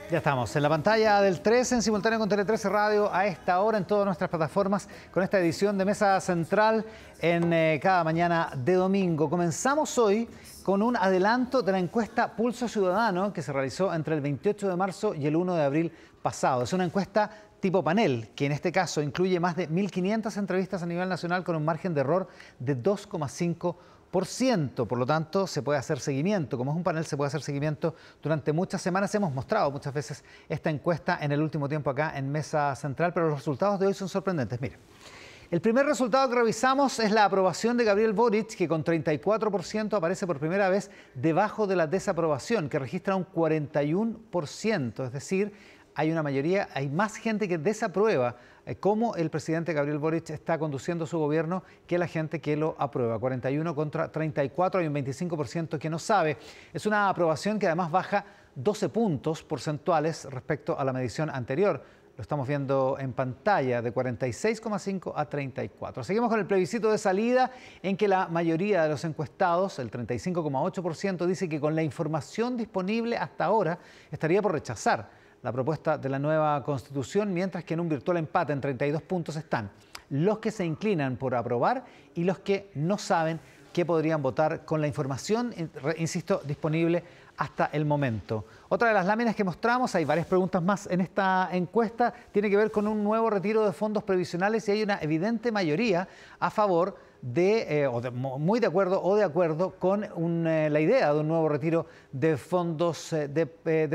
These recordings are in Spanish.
Ya estamos en la pantalla del 13 en simultáneo con Tele 13 Radio a esta hora en todas nuestras plataformas con esta edición de Mesa Central en cada mañana de domingo. Comenzamos hoy con un adelanto de la encuesta Pulso Ciudadano que se realizó entre el 28 de marzo y el 1 de abril pasado. Es una encuesta tipo panel que en este caso incluye más de 1.500 entrevistas a nivel nacional con un margen de error de 2,5%. Por lo tanto, se puede hacer seguimiento. Como es un panel, se puede hacer seguimiento durante muchas semanas. Hemos mostrado muchas veces esta encuesta en el último tiempo acá en Mesa Central, pero los resultados de hoy son sorprendentes. Mire, el primer resultado que revisamos es la aprobación de Gabriel Boric, que con 34% aparece por primera vez debajo de la desaprobación, que registra un 41%. Es decir, hay una mayoría, hay más gente que desaprueba cómo el presidente Gabriel Boric está conduciendo su gobierno que la gente que lo aprueba. 41 contra 34, hay un 25% que no sabe. Es una aprobación que además baja 12 puntos porcentuales respecto a la medición anterior. Lo estamos viendo en pantalla, de 46,5 a 34. Seguimos con el plebiscito de salida, en que la mayoría de los encuestados, el 35,8%, dice que con la información disponible hasta ahora estaría por rechazar la propuesta de la nueva Constitución, mientras que en un virtual empate en 32 puntos están los que se inclinan por aprobar y los que no saben qué podrían votar con la información, insisto, disponible hasta el momento. Otra de las láminas que mostramos, hay varias preguntas más en esta encuesta, tiene que ver con un nuevo retiro de fondos previsionales y hay una evidente mayoría a favor muy de acuerdo o de acuerdo con la idea de un nuevo retiro de fondos de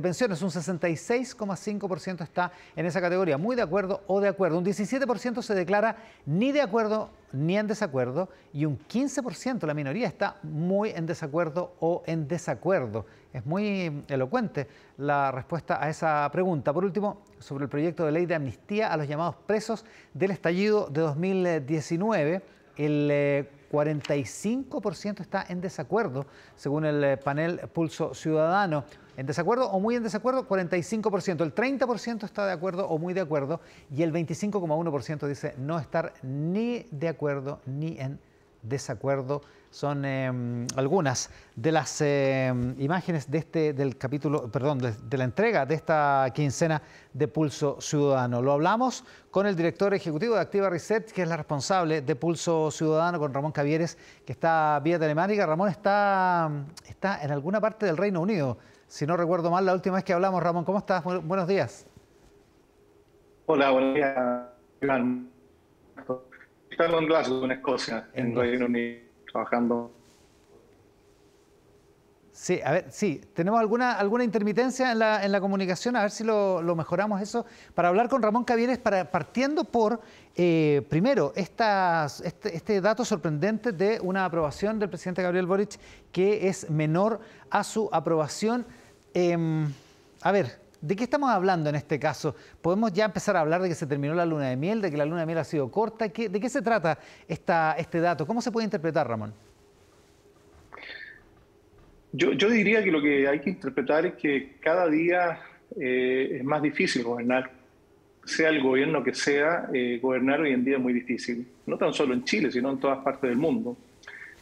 pensiones. Un 66,5% está en esa categoría, muy de acuerdo o de acuerdo. Un 17% se declara ni de acuerdo ni en desacuerdo y un 15%, la minoría, está muy en desacuerdo o en desacuerdo. Es muy elocuente la respuesta a esa pregunta. Por último, sobre el proyecto de ley de amnistía a los llamados presos del estallido de 2019, el 45% está en desacuerdo, según el panel Pulso Ciudadano. En desacuerdo o muy en desacuerdo, 45%. El 30% está de acuerdo o muy de acuerdo y el 25,1% dice no estar ni de acuerdo ni en desacuerdo. Son algunas de las imágenes del capítulo, perdón, de la entrega de esta quincena de Pulso Ciudadano. Lo hablamos con el director ejecutivo de Activa Reset, que es la responsable de Pulso Ciudadano, con Ramón Cavieres, que está vía telemática. Ramón está en alguna parte del Reino Unido, si no recuerdo mal, la última vez que hablamos. Ramón, ¿cómo estás? Buenos días. Hola, buenos días, Iván. Estamos en Glasgow, en Escocia, en Reino Unido, trabajando. Sí, a ver, sí, tenemos alguna intermitencia en la comunicación, a ver si lo mejoramos eso, para hablar con Ramón Cavieres, partiendo por, primero, este dato sorprendente de una aprobación del presidente Gabriel Boric que es menor a su aprobación. A ver, ¿de qué estamos hablando en este caso? ¿Podemos ya empezar a hablar de que se terminó la luna de miel, de que la luna de miel ha sido corta? ¿De qué se trata este dato? ¿Cómo se puede interpretar, Ramón? Yo diría que lo que hay que interpretar es que cada día es más difícil gobernar. Sea el gobierno que sea, gobernar hoy en día es muy difícil. No tan solo en Chile, sino en todas partes del mundo.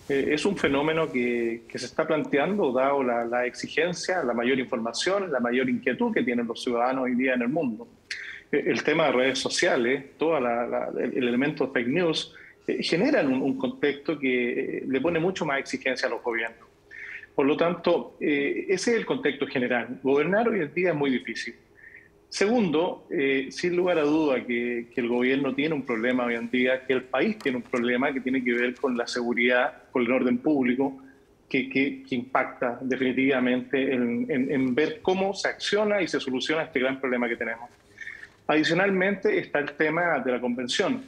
Es un fenómeno que se está planteando, dado la exigencia, la mayor información, la mayor inquietud que tienen los ciudadanos hoy día en el mundo. El tema de redes sociales, todo el elemento de fake news, generan un contexto que le pone mucho más exigencia a los gobiernos. Por lo tanto, ese es el contexto general. Gobernar hoy en día es muy difícil. Segundo, sin lugar a duda que el gobierno tiene un problema hoy en día, que el país tiene un problema que tiene que ver con la seguridad, con el orden público, que impacta definitivamente en ver cómo se acciona y se soluciona este gran problema que tenemos. Adicionalmente está el tema de la convención,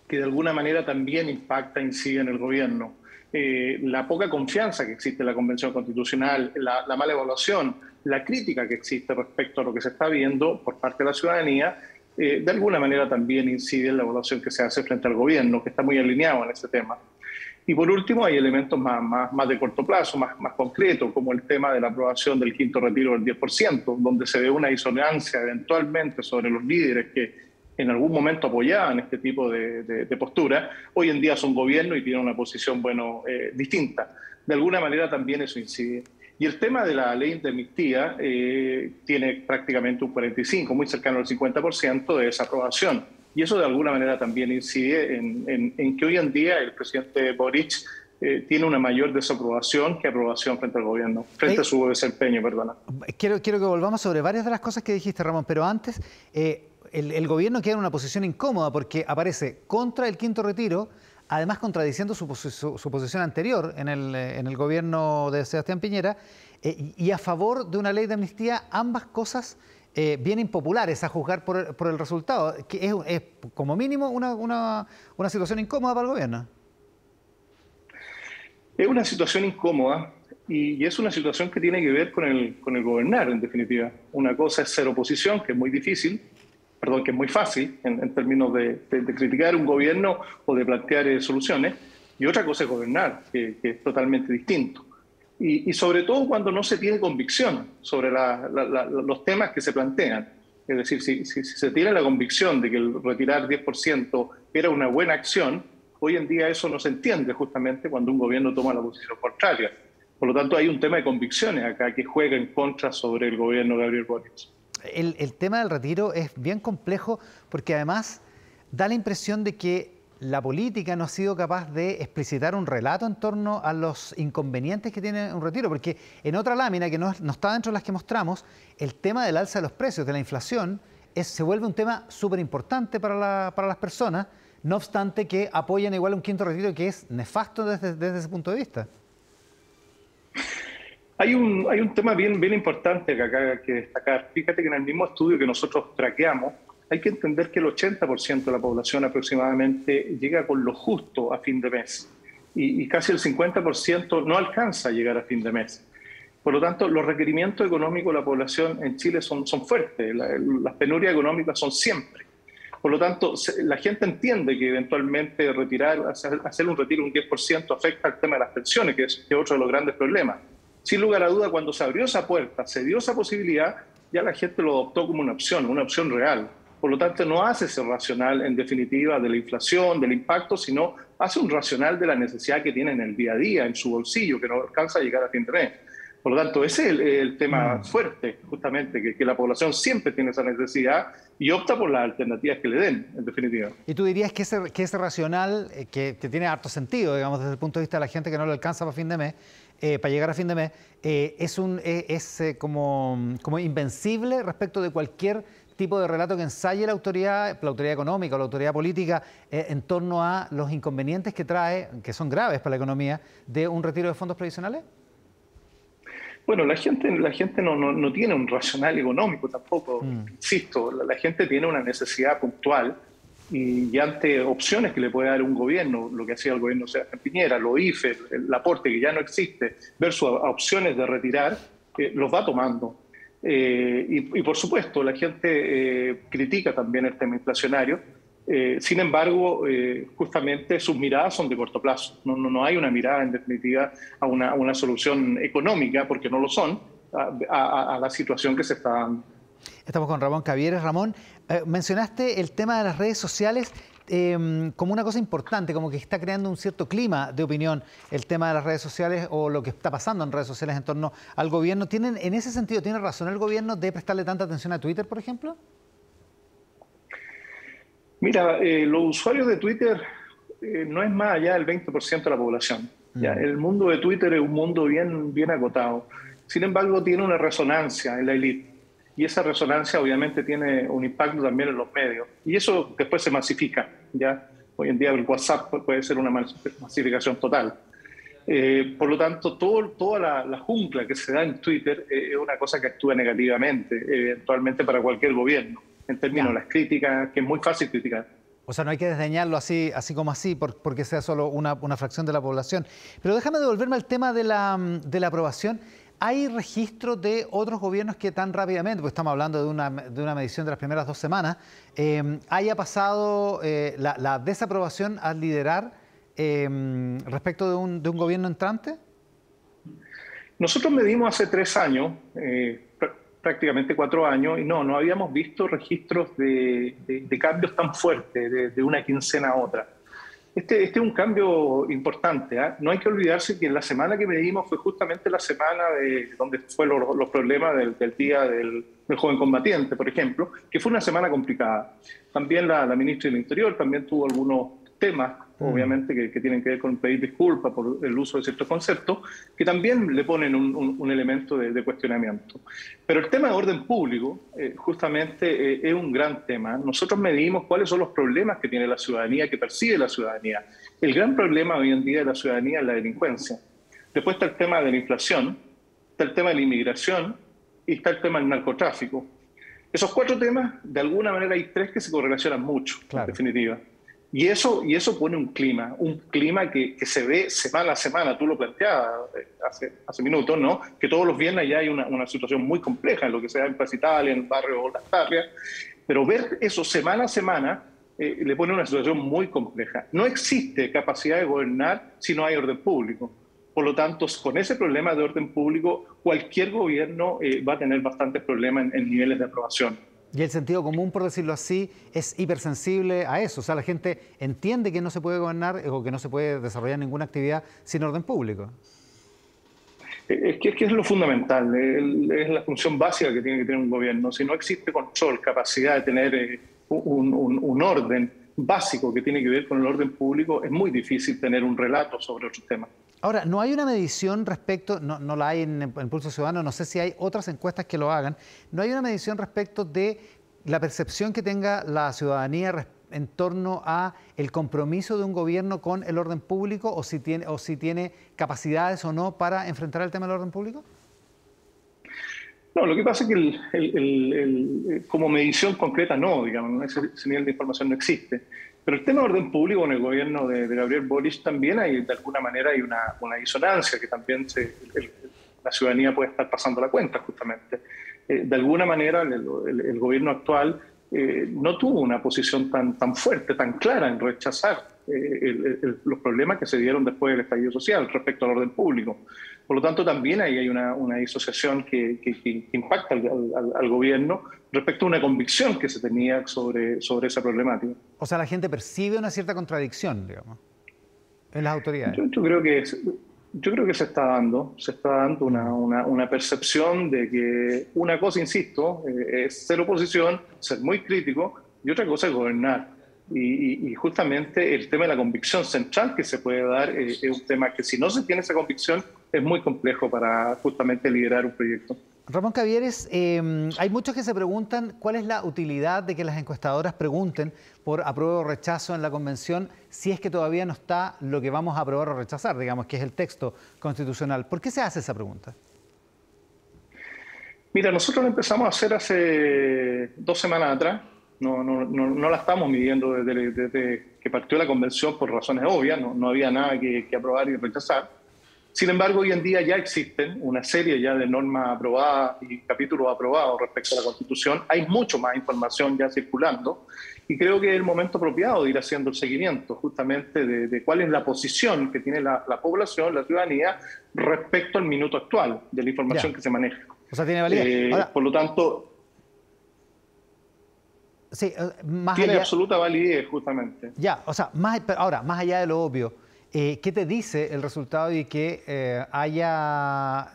que de alguna manera también impacta, incide en el gobierno. La poca confianza que existe en la Convención Constitucional, la mala evaluación, la crítica que existe respecto a lo que se está viendo por parte de la ciudadanía, de alguna manera también incide en la evaluación que se hace frente al gobierno, que está muy alineado en ese tema. Y por último, hay elementos más de corto plazo, más concretos, como el tema de la aprobación del quinto retiro del 10%, donde se ve una disonancia eventualmente sobre los líderes que en algún momento apoyaban este tipo de postura, hoy en día son gobierno y tienen una posición distinta. De alguna manera también eso incide. Y el tema de la ley de amnistía tiene prácticamente un 45, muy cercano al 50% de desaprobación. Y eso de alguna manera también incide en que hoy en día el presidente Boric tiene una mayor desaprobación que aprobación frente al gobierno, frente a su desempeño, perdona. Quiero que volvamos sobre varias de las cosas que dijiste, Ramón, pero antes, el gobierno queda en una posición incómoda porque aparece contra el quinto retiro, además contradiciendo su posición anterior en el gobierno de Sebastián Piñera, y a favor de una ley de amnistía, ambas cosas bien impopulares a juzgar por el resultado, que es como mínimo una situación incómoda para el gobierno. Es una situación incómoda y es una situación que tiene que ver con el gobernar, en definitiva. Una cosa es ser oposición, que es muy difícil, perdón, que es muy fácil en términos de criticar un gobierno o de plantear soluciones, y otra cosa es gobernar, que es totalmente distinto. Y sobre todo cuando no se tiene convicción sobre los temas que se plantean. Es decir, si se tiene la convicción de que el retirar 10% era una buena acción, hoy en día eso no se entiende justamente cuando un gobierno toma la posición contraria. Por lo tanto, hay un tema de convicciones acá que juega en contra sobre el gobierno de Gabriel Boric. El tema del retiro es bien complejo porque además da la impresión de que la política no ha sido capaz de explicitar un relato en torno a los inconvenientes que tiene un retiro, porque en otra lámina que no está dentro de las que mostramos, el tema del alza de los precios, de la inflación, se vuelve un tema súper importante para las personas, no obstante que apoyan igual un quinto retiro que es nefasto desde ese punto de vista. Hay un tema bien importante que acá hay que destacar. Fíjate que en el mismo estudio que nosotros traqueamos, hay que entender que el 80% de la población aproximadamente llega con lo justo a fin de mes y casi el 50% no alcanza a llegar a fin de mes. Por lo tanto, los requerimientos económicos de la población en Chile son fuertes, las penurias económicas son siempre. Por lo tanto, la gente entiende que eventualmente hacer un retiro un 10% afecta al tema de las pensiones, que es otro de los grandes problemas. Sin lugar a duda, cuando se abrió esa puerta, se dio esa posibilidad, ya la gente lo adoptó como una opción real. Por lo tanto, no hace ese racional, en definitiva, de la inflación, del impacto, sino hace un racional de la necesidad que tiene en el día a día, en su bolsillo, que no alcanza a llegar a fin de mes. Por lo tanto, ese es el tema fuerte, justamente, que la población siempre tiene esa necesidad y opta por las alternativas que le den, en definitiva. ¿Y tú dirías que ese racional, que tiene harto sentido, digamos, desde el punto de vista de la gente que no le alcanza para fin de mes, para llegar a fin de mes, es como invencible respecto de cualquier tipo de relato que ensaye la autoridad económica o la autoridad política en torno a los inconvenientes que trae, que son graves para la economía, de un retiro de fondos previsionales? Bueno, la gente no tiene un racional económico tampoco, insisto, la gente tiene una necesidad puntual y ante opciones que le puede dar un gobierno, lo que hacía el gobierno de Sebastián Piñera, los IFE, el aporte que ya no existe, versus opciones de retirar, los va tomando. Y por supuesto, la gente critica también el tema inflacionario. Sin embargo, justamente sus miradas son de corto plazo. No hay una mirada, en definitiva, a una solución económica, porque no lo son, a la situación que se está dando. Estamos con Ramón Cavieres. Ramón, mencionaste el tema de las redes sociales como una cosa importante, como que está creando un cierto clima de opinión el tema de las redes sociales o lo que está pasando en redes sociales en torno al gobierno. En ese sentido, ¿tiene razón el gobierno de prestarle tanta atención a Twitter, por ejemplo? Mira, los usuarios de Twitter no es más allá del 20% de la población. ¿Ya? El mundo de Twitter es un mundo bien acotado. Sin embargo, tiene una resonancia en la élite. Y esa resonancia obviamente tiene un impacto también en los medios. Y eso después se masifica. ¿Ya? Hoy en día el WhatsApp puede ser una masificación total. Por lo tanto, toda la jungla que se da en Twitter es una cosa que actúa negativamente, eventualmente para cualquier gobierno, en términos de las críticas, que es muy fácil criticar. O sea, no hay que desdeñarlo así como así, porque sea solo una fracción de la población. Pero déjame devolverme al tema de la aprobación. ¿Hay registros de otros gobiernos que tan rápidamente, porque estamos hablando de una medición de las primeras 2 semanas, haya pasado la desaprobación al liderar respecto de un gobierno entrante? Nosotros medimos hace 3 años, prácticamente 4 años, y no habíamos visto registros de cambios tan fuertes de una quincena a otra. Este es un cambio importante, ¿eh? No hay que olvidarse que la semana que medimos fue justamente la semana donde fue los problemas del día del joven combatiente, por ejemplo, que fue una semana complicada. También la ministra del Interior también tuvo algunos temas, obviamente, que tienen que ver con pedir disculpas por el uso de ciertos conceptos, que también le ponen un elemento de cuestionamiento. Pero el tema de orden público, justamente, es un gran tema. Nosotros medimos cuáles son los problemas que tiene la ciudadanía, que percibe la ciudadanía. El gran problema hoy en día de la ciudadanía es la delincuencia. Después está el tema de la inflación, está el tema de la inmigración y está el tema del narcotráfico. Esos 4 temas, de alguna manera hay 3 que se correlacionan mucho, claro, en definitiva. Y eso pone un clima que se ve semana a semana. Tú lo planteabas hace minutos, ¿no? Que todos los viernes ya hay una situación muy compleja en lo que sea en Plaza Italia, en el barrio Las Tarrias. Pero ver eso semana a semana le pone una situación muy compleja. No existe capacidad de gobernar si no hay orden público. Por lo tanto, con ese problema de orden público, cualquier gobierno va a tener bastantes problemas en niveles de aprobación. Y el sentido común, por decirlo así, es hipersensible a eso. O sea, la gente entiende que no se puede gobernar o que no se puede desarrollar ninguna actividad sin orden público. Es que es lo fundamental, es la función básica que tiene que tener un gobierno. Si no existe control, capacidad de tener un orden básico que tiene que ver con el orden público, es muy difícil tener un relato sobre otros temas. Ahora, no hay una medición respecto, no la hay en Pulso Ciudadano, no sé si hay otras encuestas que lo hagan, no hay una medición respecto de la percepción que tenga la ciudadanía en torno a el compromiso de un gobierno con el orden público o si tiene capacidades o no para enfrentar el tema del orden público. No, lo que pasa es que como medición concreta no, digamos, ese nivel de información no existe. Pero el tema de orden público en el gobierno de Gabriel Boric también hay, de alguna manera, hay una disonancia que también la ciudadanía puede estar pasando la cuenta, justamente. De alguna manera, el gobierno actual no tuvo una posición tan fuerte, tan clara en rechazar los problemas que se dieron después del estallido social respecto al orden público. Por lo tanto, también ahí hay una disociación que impacta al gobierno respecto a una convicción que se tenía sobre esa problemática. O sea, la gente percibe una cierta contradicción, digamos, en las autoridades. Yo creo que se está dando una percepción de que una cosa, insisto, es ser oposición, ser muy crítico, y otra cosa es gobernar. Y justamente el tema de la convicción central que se puede dar es un tema que, si no se tiene esa convicción, es muy complejo para justamente liderar un proyecto. Ramón Cavieres, hay muchos que se preguntan cuál es la utilidad de que las encuestadoras pregunten por apruebo o rechazo en la convención si es que todavía no está lo que vamos a aprobar o rechazar, digamos, que es el texto constitucional. ¿Por qué se hace esa pregunta? Mira, nosotros lo empezamos a hacer hace 2 semanas atrás. No la estamos midiendo desde que partió la convención por razones obvias, no había nada que aprobar y rechazar. Sin embargo, hoy en día ya existen una serie ya de normas aprobadas y capítulos aprobados respecto a la Constitución. Hay mucho más información ya circulando y creo que es el momento apropiado de ir haciendo el seguimiento justamente de cuál es la posición que tiene la población, la ciudadanía, respecto al minuto actual de la información que se maneja. O sea, tiene validez. Ahora, por lo tanto... Sí, tiene absoluta validez, justamente. Ya, o sea, más allá de lo obvio, ¿qué te dice el resultado de que haya,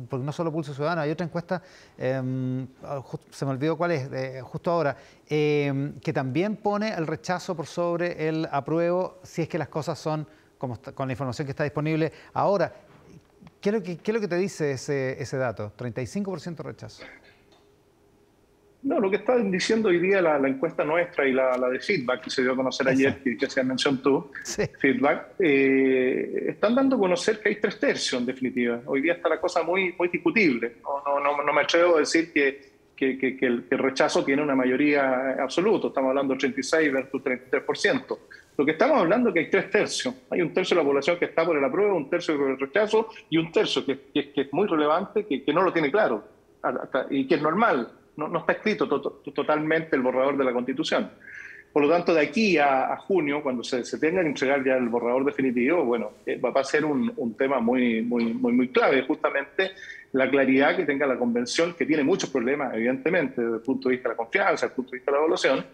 porque no solo Pulso Ciudadano, hay otra encuesta, se me olvidó cuál es, justo ahora, que también pone el rechazo por sobre el apruebo si es que las cosas son como con la información que está disponible ahora? ¿Qué es lo que te dice ese dato? 35% rechazo. No, lo que está diciendo hoy día la encuesta nuestra y la de Feedback, que se dio a conocer ayer, que se mencionó tú, sí. Feedback, están dando a conocer que hay 3/3 en definitiva. Hoy día está la cosa muy discutible. No me atrevo a decir que el rechazo tiene una mayoría absoluta. Estamos hablando de 36 versus 33%. Lo que estamos hablando es que hay 3/3. Hay 1/3 de la población que está por el apruebo, 1/3 por el rechazo y 1/3 que es muy relevante, que no lo tiene claro y que es normal. No está escrito totalmente el borrador de la Constitución. Por lo tanto, de aquí a junio, cuando se tenga que entregar ya el borrador definitivo, bueno, va a ser un tema muy clave, justamente la claridad que tenga la Convención, que tiene muchos problemas, evidentemente, desde el punto de vista de la confianza, desde el punto de vista de la evaluación,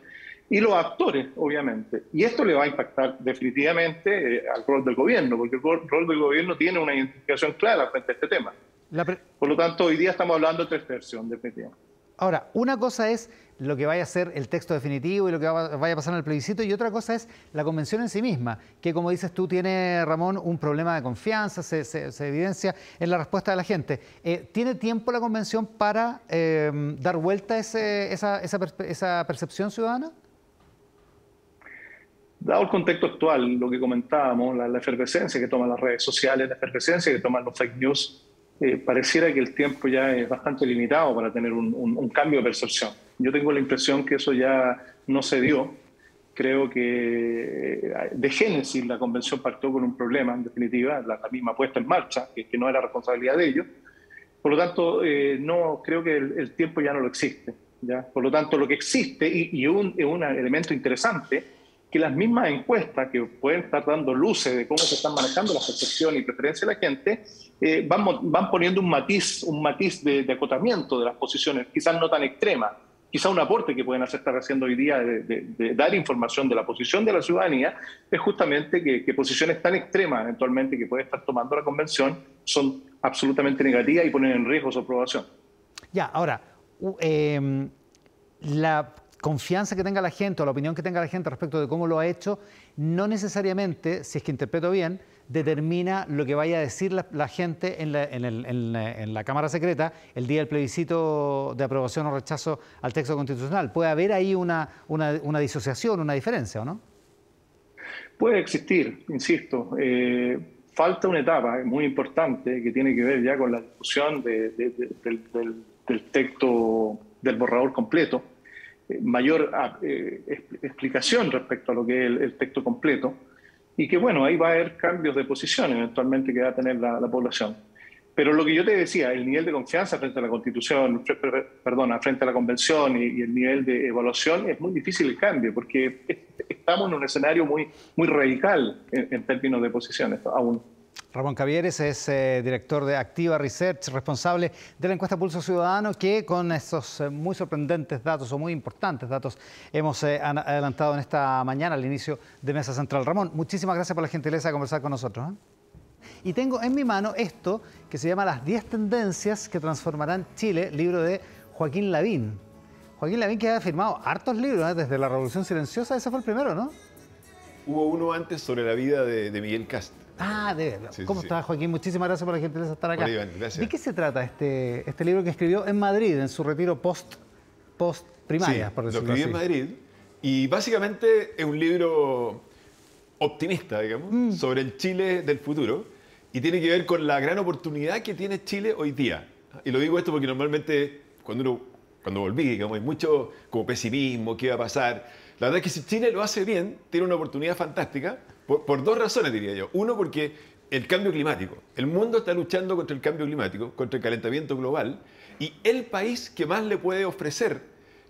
y los actores, obviamente. Y esto le va a impactar definitivamente al rol del gobierno, porque el rol del gobierno tiene una identificación clara frente a este tema. Por lo tanto, hoy día estamos hablando de 3/3, definitivamente. Ahora, una cosa es lo que vaya a ser el texto definitivo y lo que vaya a pasar en el plebiscito, y otra cosa es la convención en sí misma, que como dices tú tiene, Ramón, un problema de confianza, se evidencia en la respuesta de la gente. ¿Tiene tiempo la convención para dar vuelta a esa percepción ciudadana? Dado el contexto actual, lo que comentábamos, la efervescencia que toman las redes sociales, la efervescencia que toman los fake news, pareciera que el tiempo ya es bastante limitado para tener un cambio de percepción. Yo tengo la impresión que eso ya no se dio. Creo que de génesis la convención partió con un problema, en definitiva, la misma puesta en marcha, que no era responsabilidad de ellos. Por lo tanto, no creo que el tiempo ya no lo existe, ¿ya? Por lo tanto, lo que existe, y un elemento interesante, que las mismas encuestas que pueden estar dando luces de cómo se están manejando las percepciones y preferencias de la gente, van poniendo un matiz de acotamiento de las posiciones, quizás no tan extremas, quizás un aporte que pueden estar haciendo hoy día de dar información de la posición de la ciudadanía, es justamente que posiciones tan extremas eventualmente que puede estar tomando la convención son absolutamente negativas y ponen en riesgo su aprobación. Ya, ahora, la confianza que tenga la gente o la opinión que tenga la gente respecto de cómo lo ha hecho, no necesariamente, si es que interpreto bien, determina lo que vaya a decir la gente en la Cámara Secreta el día del plebiscito de aprobación o rechazo al texto constitucional. ¿Puede haber ahí una disociación, una diferencia, o no? Puede existir, insisto. Falta una etapa muy importante que tiene que ver ya con la discusión del texto, del borrador completo. Mayor explicación respecto a lo que es el texto completo, y que bueno, ahí va a haber cambios de posición eventualmente que va a tener la población. Pero lo que yo te decía, el nivel de confianza frente a la Constitución, frente a la Convención y el nivel de evaluación, es muy difícil el cambio, porque estamos en un escenario muy radical en términos de posiciones aún. Ramón Cavieres es director de Activa Research, responsable de la encuesta Pulso Ciudadano, que con estos muy sorprendentes datos o muy importantes datos hemos adelantado en esta mañana al inicio de Mesa Central. Ramón, muchísimas gracias por la gentileza de conversar con nosotros, ¿eh? Y tengo en mi mano esto que se llama Las 10 tendencias que transformarán Chile, libro de Joaquín Lavín. Joaquín Lavín, que ha firmado hartos libros, ¿eh? Desde La Revolución Silenciosa, ese fue el primero, ¿no? Hubo uno antes sobre la vida de Miguel Kast. Ah, de verdad. Sí, ¿cómo estás, Joaquín? Muchísimas gracias por la gentileza de estar acá. Iván, gracias. ¿De qué se trata este libro que escribió en Madrid, en su retiro post-primaria, sí, por decirlo lo escribí así? en Madrid, y básicamente es un libro optimista, digamos, sobre el Chile del futuro, y tiene que ver con la gran oportunidad que tiene Chile hoy día. Y lo digo esto porque normalmente cuando volví, digamos, hay mucho como pesimismo, qué va a pasar. La verdad es que si Chile lo hace bien, tiene una oportunidad fantástica, por dos razones, diría yo. Uno, porque el cambio climático. El mundo está luchando contra el cambio climático, contra el calentamiento global, y el país que más le puede ofrecer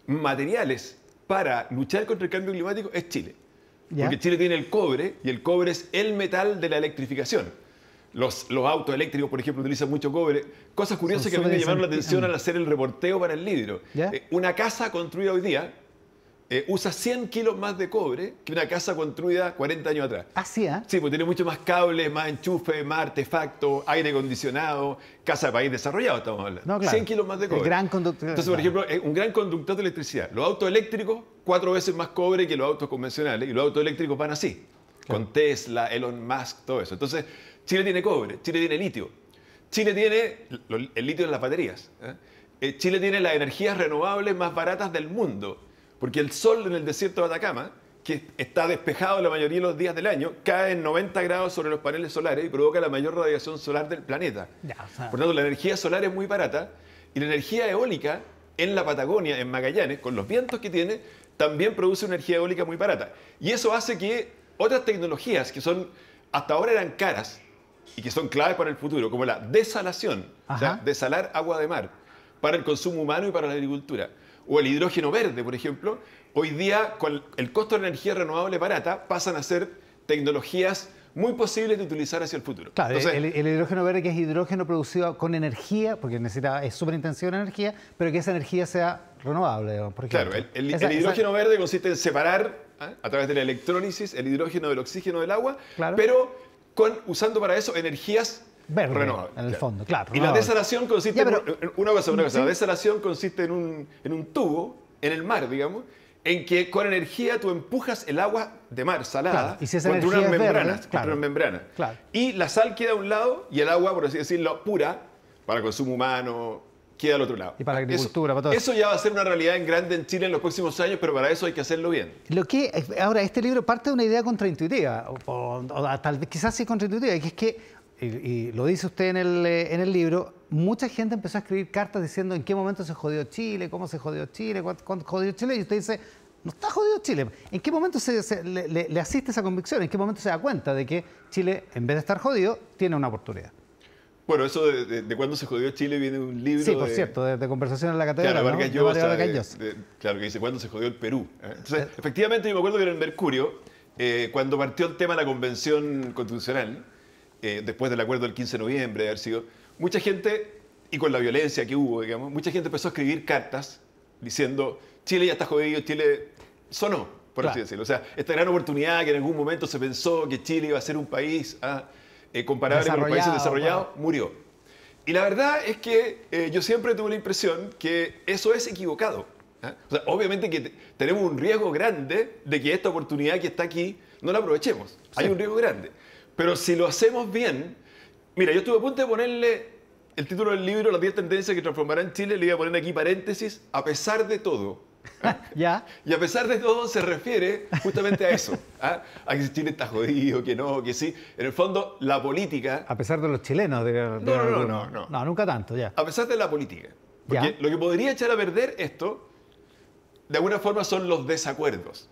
materiales para luchar contra el cambio climático es Chile. ¿Ya? Porque Chile tiene el cobre, y el cobre es el metal de la electrificación. Los autos eléctricos, por ejemplo, utilizan mucho cobre. Cosas curiosas que a mí me llamaron la atención al hacer el reporteo para el libro. Una casa construida hoy día usa 100 kilos más de cobre que una casa construida 40 años atrás. ¿Ah, sí? Sí, porque tiene mucho más cables, más enchufes, más artefactos, aire acondicionado, casa de país desarrollado, estamos hablando. No, claro. 100 kilos más de cobre. El gran conductor. Entonces, por ejemplo, es un gran conductor de electricidad. Los autos eléctricos, 4 veces más cobre que los autos convencionales, y los autos eléctricos van así, con Tesla, Elon Musk, todo eso. Entonces, Chile tiene cobre, Chile tiene litio, Chile tiene el litio en las baterías, Chile tiene las energías renovables más baratas del mundo, porque el sol en el desierto de Atacama, que está despejado la mayoría de los días del año, cae en 90 grados sobre los paneles solares y provoca la mayor radiación solar del planeta. Por tanto, la energía solar es muy barata, y la energía eólica en la Patagonia, en Magallanes, con los vientos que tiene, también produce una energía eólica muy barata. Y eso hace que otras tecnologías que hasta ahora eran caras, y que son claves para el futuro, como la desalación, o sea, desalar agua de mar, para el consumo humano y para la agricultura, o el hidrógeno verde, por ejemplo, hoy día con el costo de la energía renovable barata pasan a ser tecnologías muy posibles de utilizar hacia el futuro. Claro, Entonces, el hidrógeno verde, que es hidrógeno producido con energía, porque es súper intensivo en energía, pero que esa energía sea renovable, por ejemplo. claro, el hidrógeno verde consiste en separar, a través de la electrólisis, el hidrógeno del oxígeno del agua, claro, pero usando para eso energías verde, renovables. en el fondo, claro. Y la desalación consiste una cosa. ¿sí? La desalación consiste en un tubo, en el mar, digamos, en que con energía tú empujas el agua de mar salada, claro, y si esa contra unas energía es membranas. verde, claro, contra unas membranas. Claro. Y la sal queda a un lado y el agua, por así decirlo, pura, para consumo humano, queda al otro lado. Y para la agricultura, para todo eso ya va a ser una realidad en grande en Chile en los próximos años, pero para eso hay que hacerlo bien. Ahora, este libro parte de una idea contraintuitiva, o tal vez quizás sí contraintuitiva, que es que, y lo dice usted en el libro, mucha gente empezó a escribir cartas diciendo en qué momento se jodió Chile, cómo se jodió Chile, cuándo jodió Chile, y usted dice, no está jodido Chile. ¿En qué momento le asiste esa convicción? ¿En qué momento se da cuenta de que Chile, en vez de estar jodido, tiene una oportunidad? Bueno, eso de cuándo se jodió Chile viene de un libro. Sí, por cierto, de Conversación en la Catedral. Claro, Vargas ¿no? Llosa, claro, que dice cuándo se jodió el Perú. Entonces, efectivamente, yo me acuerdo que era en Mercurio, cuando partió el tema de la Convención Constitucional, después del acuerdo del 15 de noviembre, de haber sido, mucha gente, y con la violencia que hubo, digamos, mucha gente empezó a escribir cartas diciendo, Chile ya está jodido, Chile sonó, por así decirlo. O sea, esta gran oportunidad que en algún momento se pensó que Chile iba a ser un país comparable con los países desarrollados, murió. Y la verdad es que yo siempre tuve la impresión que eso es equivocado. O sea, obviamente que tenemos un riesgo grande de que esta oportunidad que está aquí no la aprovechemos. Sí. Hay un riesgo grande. Pero si lo hacemos bien... Mira, yo estuve a punto de ponerle el título del libro, Las 10 tendencias que transformarán Chile, le iba a poner aquí paréntesis, a pesar de todo. ¿Ya? Y a pesar de todo se refiere justamente a eso, a que Chile está jodido, que no, que sí. En el fondo, la política... A pesar de los chilenos. No, nunca tanto, ya. A pesar de la política. Porque ¿Ya? Lo que podría echar a perder esto, de alguna forma, son los desacuerdos.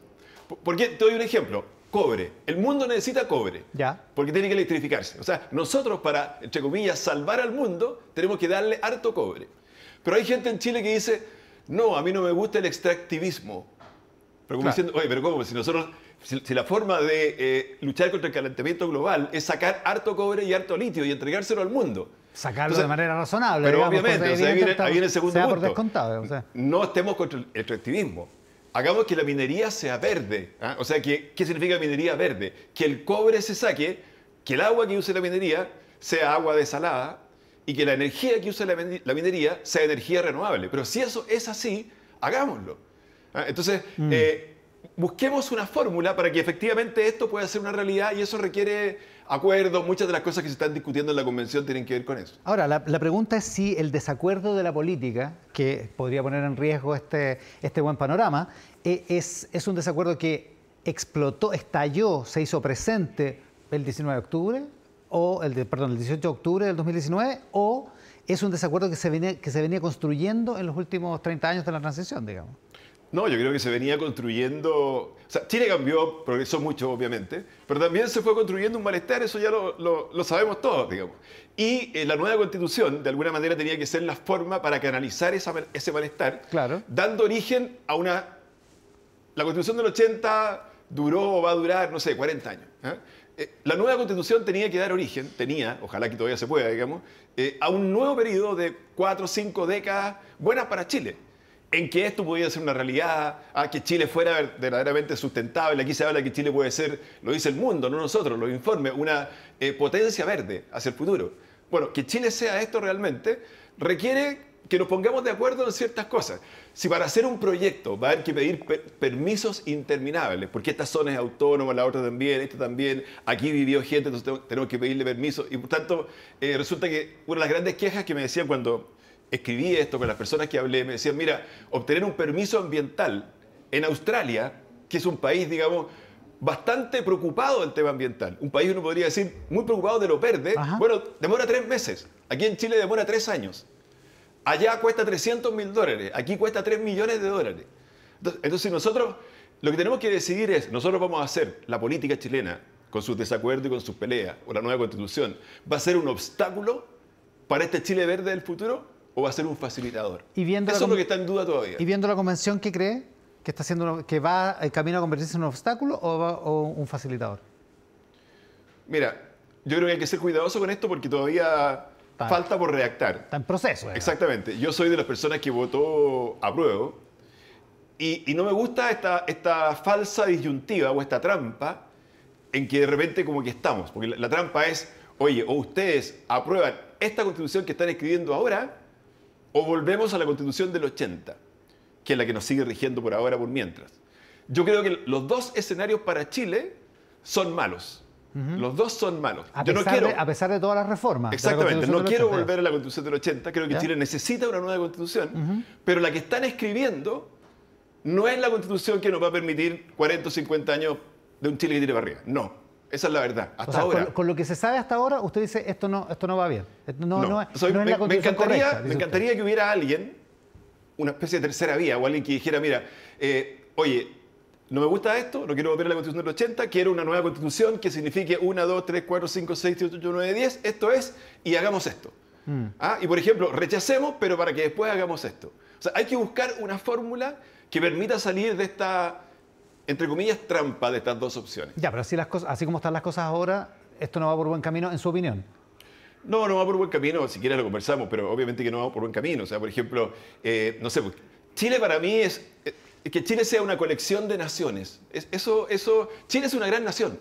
Porque te doy un ejemplo. Cobre. El mundo necesita cobre. ¿Ya? Porque tiene que electrificarse. O sea, nosotros para, entre comillas, salvar al mundo, tenemos que darle harto cobre. Pero hay gente en Chile que dice, no, a mí no me gusta el extractivismo. Pero como diciendo, oye, pero ¿cómo? Si nosotros, si la forma de luchar contra el calentamiento global es sacar harto cobre y harto litio y entregárselo al mundo. Sacarlo de manera razonable. Pero digamos, obviamente, o sea, ahí viene el segundo sea punto. Por descontado, o sea. No estemos contra el extractivismo. Hagamos que la minería sea verde. O sea, ¿qué significa minería verde? Que el cobre se saque, que el agua que use la minería sea agua desalada y que la energía que use la minería sea energía renovable. Pero si eso es así, hagámoslo. Entonces, busquemos una fórmula para que efectivamente esto pueda ser una realidad y eso requiere acuerdos. Muchas de las cosas que se están discutiendo en la convención tienen que ver con eso. Ahora, la pregunta es si el desacuerdo de la política, que podría poner en riesgo este buen panorama, es un desacuerdo que explotó, estalló, se hizo presente el 19 de octubre, o el 18 de octubre del 2019, o es un desacuerdo que se venía construyendo en los últimos 30 años de la transición, digamos. No, yo creo que se venía construyendo... O sea, Chile cambió, progresó mucho, obviamente, pero también se fue construyendo un malestar, eso ya lo sabemos todos, digamos. Y la nueva Constitución, de alguna manera, tenía que ser la forma para canalizar ese malestar, claro, dando origen a una... La Constitución del 80 duró o va a durar, no sé, 40 años. La nueva Constitución tenía que dar origen, ojalá que todavía se pueda, digamos, a un nuevo periodo de 4 o 5 décadas buenas para Chile, en que esto podía ser una realidad, que Chile fuera verdaderamente sustentable. Aquí se habla que Chile puede ser, lo dice el mundo, no nosotros, los informes, una potencia verde hacia el futuro. Bueno, que Chile sea esto realmente requiere que nos pongamos de acuerdo en ciertas cosas. Si para hacer un proyecto va a haber que pedir permisos interminables, porque esta zona es autónoma, la otra también, esta también, aquí vivió gente, entonces tenemos que pedirle permiso. Y por tanto, resulta que una de las grandes quejas que me decían cuando escribí esto con las personas que hablé, me decían, mira, obtener un permiso ambiental en Australia, que es un país, digamos, bastante preocupado del tema ambiental, un país, uno podría decir, muy preocupado de lo verde, bueno, demora 3 meses. Aquí en Chile demora 3 años. Allá cuesta $300.000, aquí cuesta $3 millones. Entonces nosotros, lo que tenemos que decidir es, nosotros vamos a hacer la política chilena, con sus desacuerdos y con sus peleas, o la nueva Constitución, ¿va a ser un obstáculo para este Chile verde del futuro o va a ser un facilitador? Eso es lo que está en duda todavía. ¿Y viendo la convención, qué cree? ¿Que va el camino a convertirse en un obstáculo o un facilitador? Mira, yo creo que hay que ser cuidadoso con esto porque todavía falta por redactar. Está en proceso. ¿Verdad? Exactamente. Yo soy de las personas que votó apruebo y no me gusta esta falsa disyuntiva o esta trampa en que de repente como que estamos. Porque la trampa es, oye, o ustedes aprueban esta constitución que están escribiendo ahora o volvemos a la constitución del 80, que es la que nos sigue rigiendo por ahora, por mientras. Yo creo que los dos escenarios para Chile son malos. Los dos son malos. A pesar de todas las reformas. Exactamente. No quiero volver a la Constitución del 80. Creo que Chile necesita una nueva Constitución. Pero la que están escribiendo no es la Constitución que nos va a permitir 40 o 50 años de un Chile que tire para arriba. No. Esa es la verdad. Hasta ahora. Con lo que se sabe hasta ahora, usted dice esto no va bien. No es la Constitución me encantaría que hubiera alguien, una especie de tercera vía, o alguien que dijera, mira, oye, no me gusta esto, no quiero volver a la Constitución del 80, quiero una nueva Constitución que signifique 1, 2, 3, 4, 5, 6, 7, 8, 9, 10, esto es, y hagamos esto. Y por ejemplo, rechacemos, pero para que después hagamos esto. O sea, hay que buscar una fórmula que permita salir de esta, entre comillas, trampa de estas dos opciones. Ya, pero así como están las cosas ahora, esto no va por buen camino, en su opinión. No va por buen camino, si quieres lo conversamos, pero obviamente que no va por buen camino. O sea, por ejemplo, no sé, Chile para mí es que Chile sea una colección de naciones. Chile es una gran nación.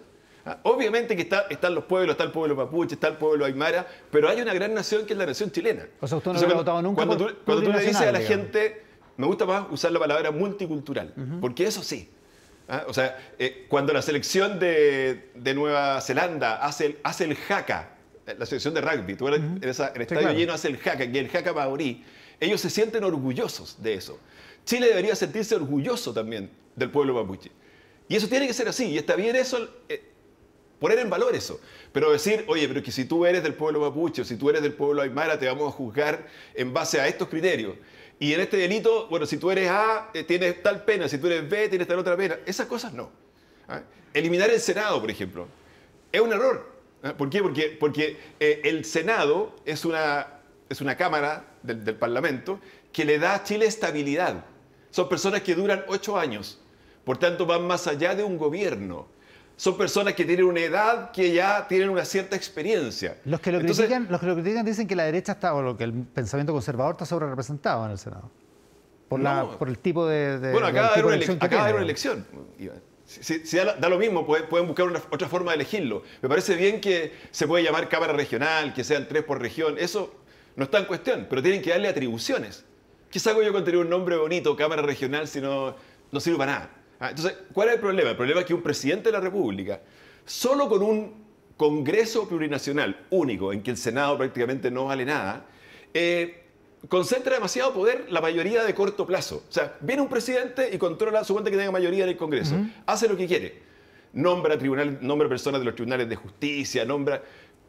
Obviamente que están los pueblos, está el pueblo mapuche, está el pueblo aymara, pero hay una gran nación que es la nación chilena. O sea, usted no lo ha votado nunca. Cuando tú le dices a la gente, me gusta más usar la palabra multicultural, porque eso sí. O sea, cuando la selección de Nueva Zelanda hace el haka, la selección de rugby, tú en el estadio lleno hace el haka, y el haka maorí, ellos se sienten orgullosos de eso. Chile debería sentirse orgulloso también del pueblo mapuche. Y eso tiene que ser así, y está bien eso, poner en valor eso. Pero decir, oye, pero que si tú eres del pueblo mapuche o si tú eres del pueblo aymara, te vamos a juzgar en base a estos criterios. Y en este delito, bueno, si tú eres A, tienes tal pena, si tú eres B, tienes tal otra pena. Esas cosas no. Eliminar el Senado, por ejemplo, es un error. ¿Por qué? Porque el Senado es una cámara del Parlamento que le da a Chile estabilidad. Son personas que duran 8 años. Por tanto, van más allá de un gobierno. Son personas que tienen una edad que ya tienen una cierta experiencia. Los que lo critican dicen que la derecha está, o que el pensamiento conservador está sobre representado en el Senado. Por el tipo de bueno, acaba de haber una elección. Si da lo mismo, pueden buscar otra forma de elegirlo. Me parece bien que se puede llamar Cámara Regional, que sean 3 por región. Eso no está en cuestión, pero tienen que darle atribuciones. ¿Qué saco yo con tener un nombre bonito, Cámara Regional, si no sirve para nada? Entonces, ¿cuál es el problema? El problema es que un presidente de la República, solo con un Congreso plurinacional único, en que el Senado prácticamente no vale nada, concentra demasiado poder la mayoría de corto plazo. O sea, viene un presidente y controla, suponte que tenga mayoría en el Congreso, hace lo que quiere. Nombra personas de los tribunales de justicia,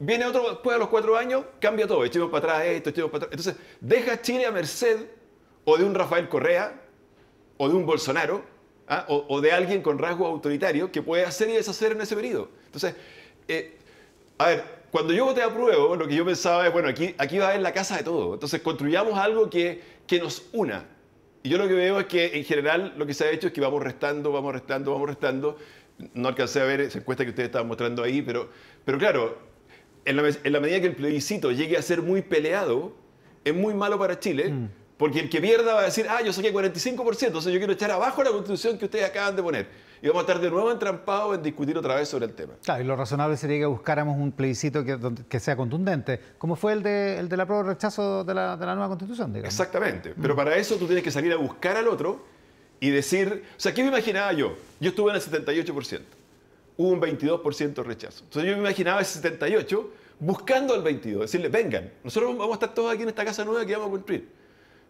viene otro después de los 4 años, cambia todo, echemos para atrás esto, echemos para atrás. Entonces, deja a Chile a merced o de un Rafael Correa o de un Bolsonaro, o de alguien con rasgo autoritario que puede hacer y deshacer en ese periodo. Entonces, a ver, cuando yo voté apruebo, lo que yo pensaba es, bueno, aquí va a haber la casa de todo. Entonces, construyamos algo que nos una. Y yo lo que veo es que, en general, lo que se ha hecho es que vamos restando. No alcancé a ver esa encuesta que ustedes estaban mostrando ahí, pero claro, en la medida que el plebiscito llegue a ser muy peleado, es muy malo para Chile, porque el que pierda va a decir, yo saqué 45%, entonces yo quiero echar abajo la Constitución que ustedes acaban de poner. Y vamos a estar de nuevo entrampados en discutir otra vez sobre el tema. Claro, y lo razonable sería que buscáramos un plebiscito que sea contundente, como fue el de la prueba de rechazo de la nueva Constitución, digamos. Exactamente, pero para eso tú tienes que salir a buscar al otro y decir, o sea, ¿qué me imaginaba yo? Yo estuve en el 78%, hubo un 22% de rechazo. Entonces yo me imaginaba ese 78% buscando al 22%, decirle, vengan, nosotros vamos a estar todos aquí en esta casa nueva que vamos a construir.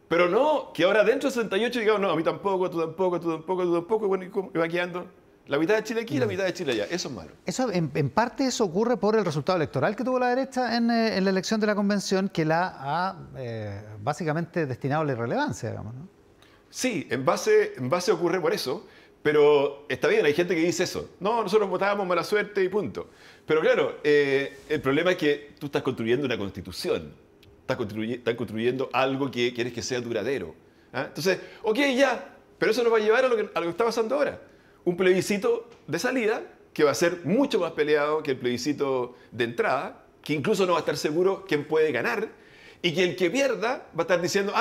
Pero no, que ahora dentro del 68 digamos, no, a mí tampoco, tú tampoco, bueno, y va quedando la mitad de Chile aquí y la mitad de Chile allá. Eso es malo. Eso, en parte eso ocurre por el resultado electoral que tuvo la derecha en la elección de la convención, que la ha básicamente destinado a la irrelevancia, digamos, ¿no? Sí, en base ocurre por eso, pero está bien, hay gente que dice eso. No, nosotros votábamos mala suerte y punto. Pero claro, el problema es que tú estás construyendo una constitución. Están construyendo algo que quieres que sea duradero. Entonces, ok, ya, pero eso nos va a llevar a lo que está pasando ahora. Un plebiscito de salida que va a ser mucho más peleado que el plebiscito de entrada, que incluso no va a estar seguro quién puede ganar, y que el que pierda va a estar diciendo,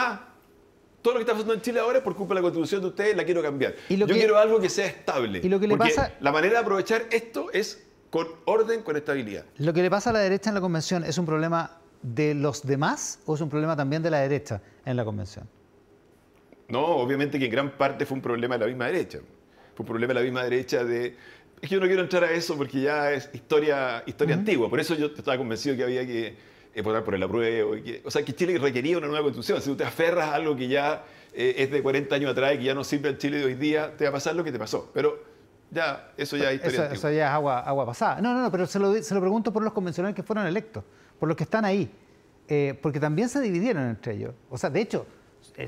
todo lo que está pasando en Chile ahora es por culpa de la Constitución de ustedes, la quiero cambiar. Yo quiero algo que sea estable. Y lo que le porque pasa... la manera de aprovechar esto es con orden, con estabilidad. ¿Lo que le pasa a la derecha en la convención es un problema de los demás o es un problema también de la derecha en la convención? No, obviamente que en gran parte fue un problema de la misma derecha. Fue un problema de la misma derecha de... Es que yo no quiero entrar a eso porque ya es historia antigua. Por eso yo estaba convencido que había que votar por el apruebo. O sea, que Chile requería una nueva constitución. Si tú te aferras a algo que ya es de 40 años atrás y que ya no sirve al Chile de hoy día, te va a pasar lo que te pasó. Pero ya, eso ya es historia antigua. Eso ya es agua pasada. No, pero se lo pregunto por los convencionales que fueron electos, por los que están ahí. Porque también se dividieron entre ellos. O sea, de hecho,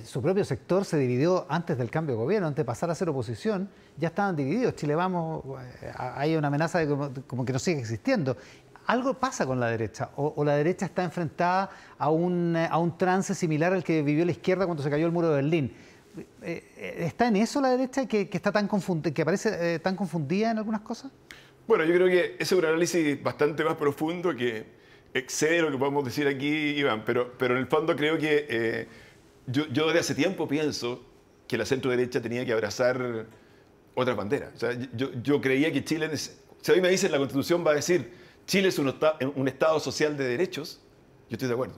su propio sector se dividió antes del cambio de gobierno, antes de pasar a ser oposición, ya estaban divididos. Chile Vamos, hay una amenaza de como que no sigue existiendo. Algo pasa con la derecha, o la derecha está enfrentada a un trance similar al que vivió la izquierda cuando se cayó el muro de Berlín. ¿Está en eso la derecha que está que parece tan confundida en algunas cosas? Bueno, yo creo que ese es un análisis bastante más profundo que excede lo que podemos decir aquí, Iván, pero en el fondo creo que yo desde hace tiempo pienso que la centro derecha tenía que abrazar otras banderas. O sea, yo creía que Chile, si hoy me dicen la Constitución va a decir Chile es un Estado social de derechos, yo estoy de acuerdo.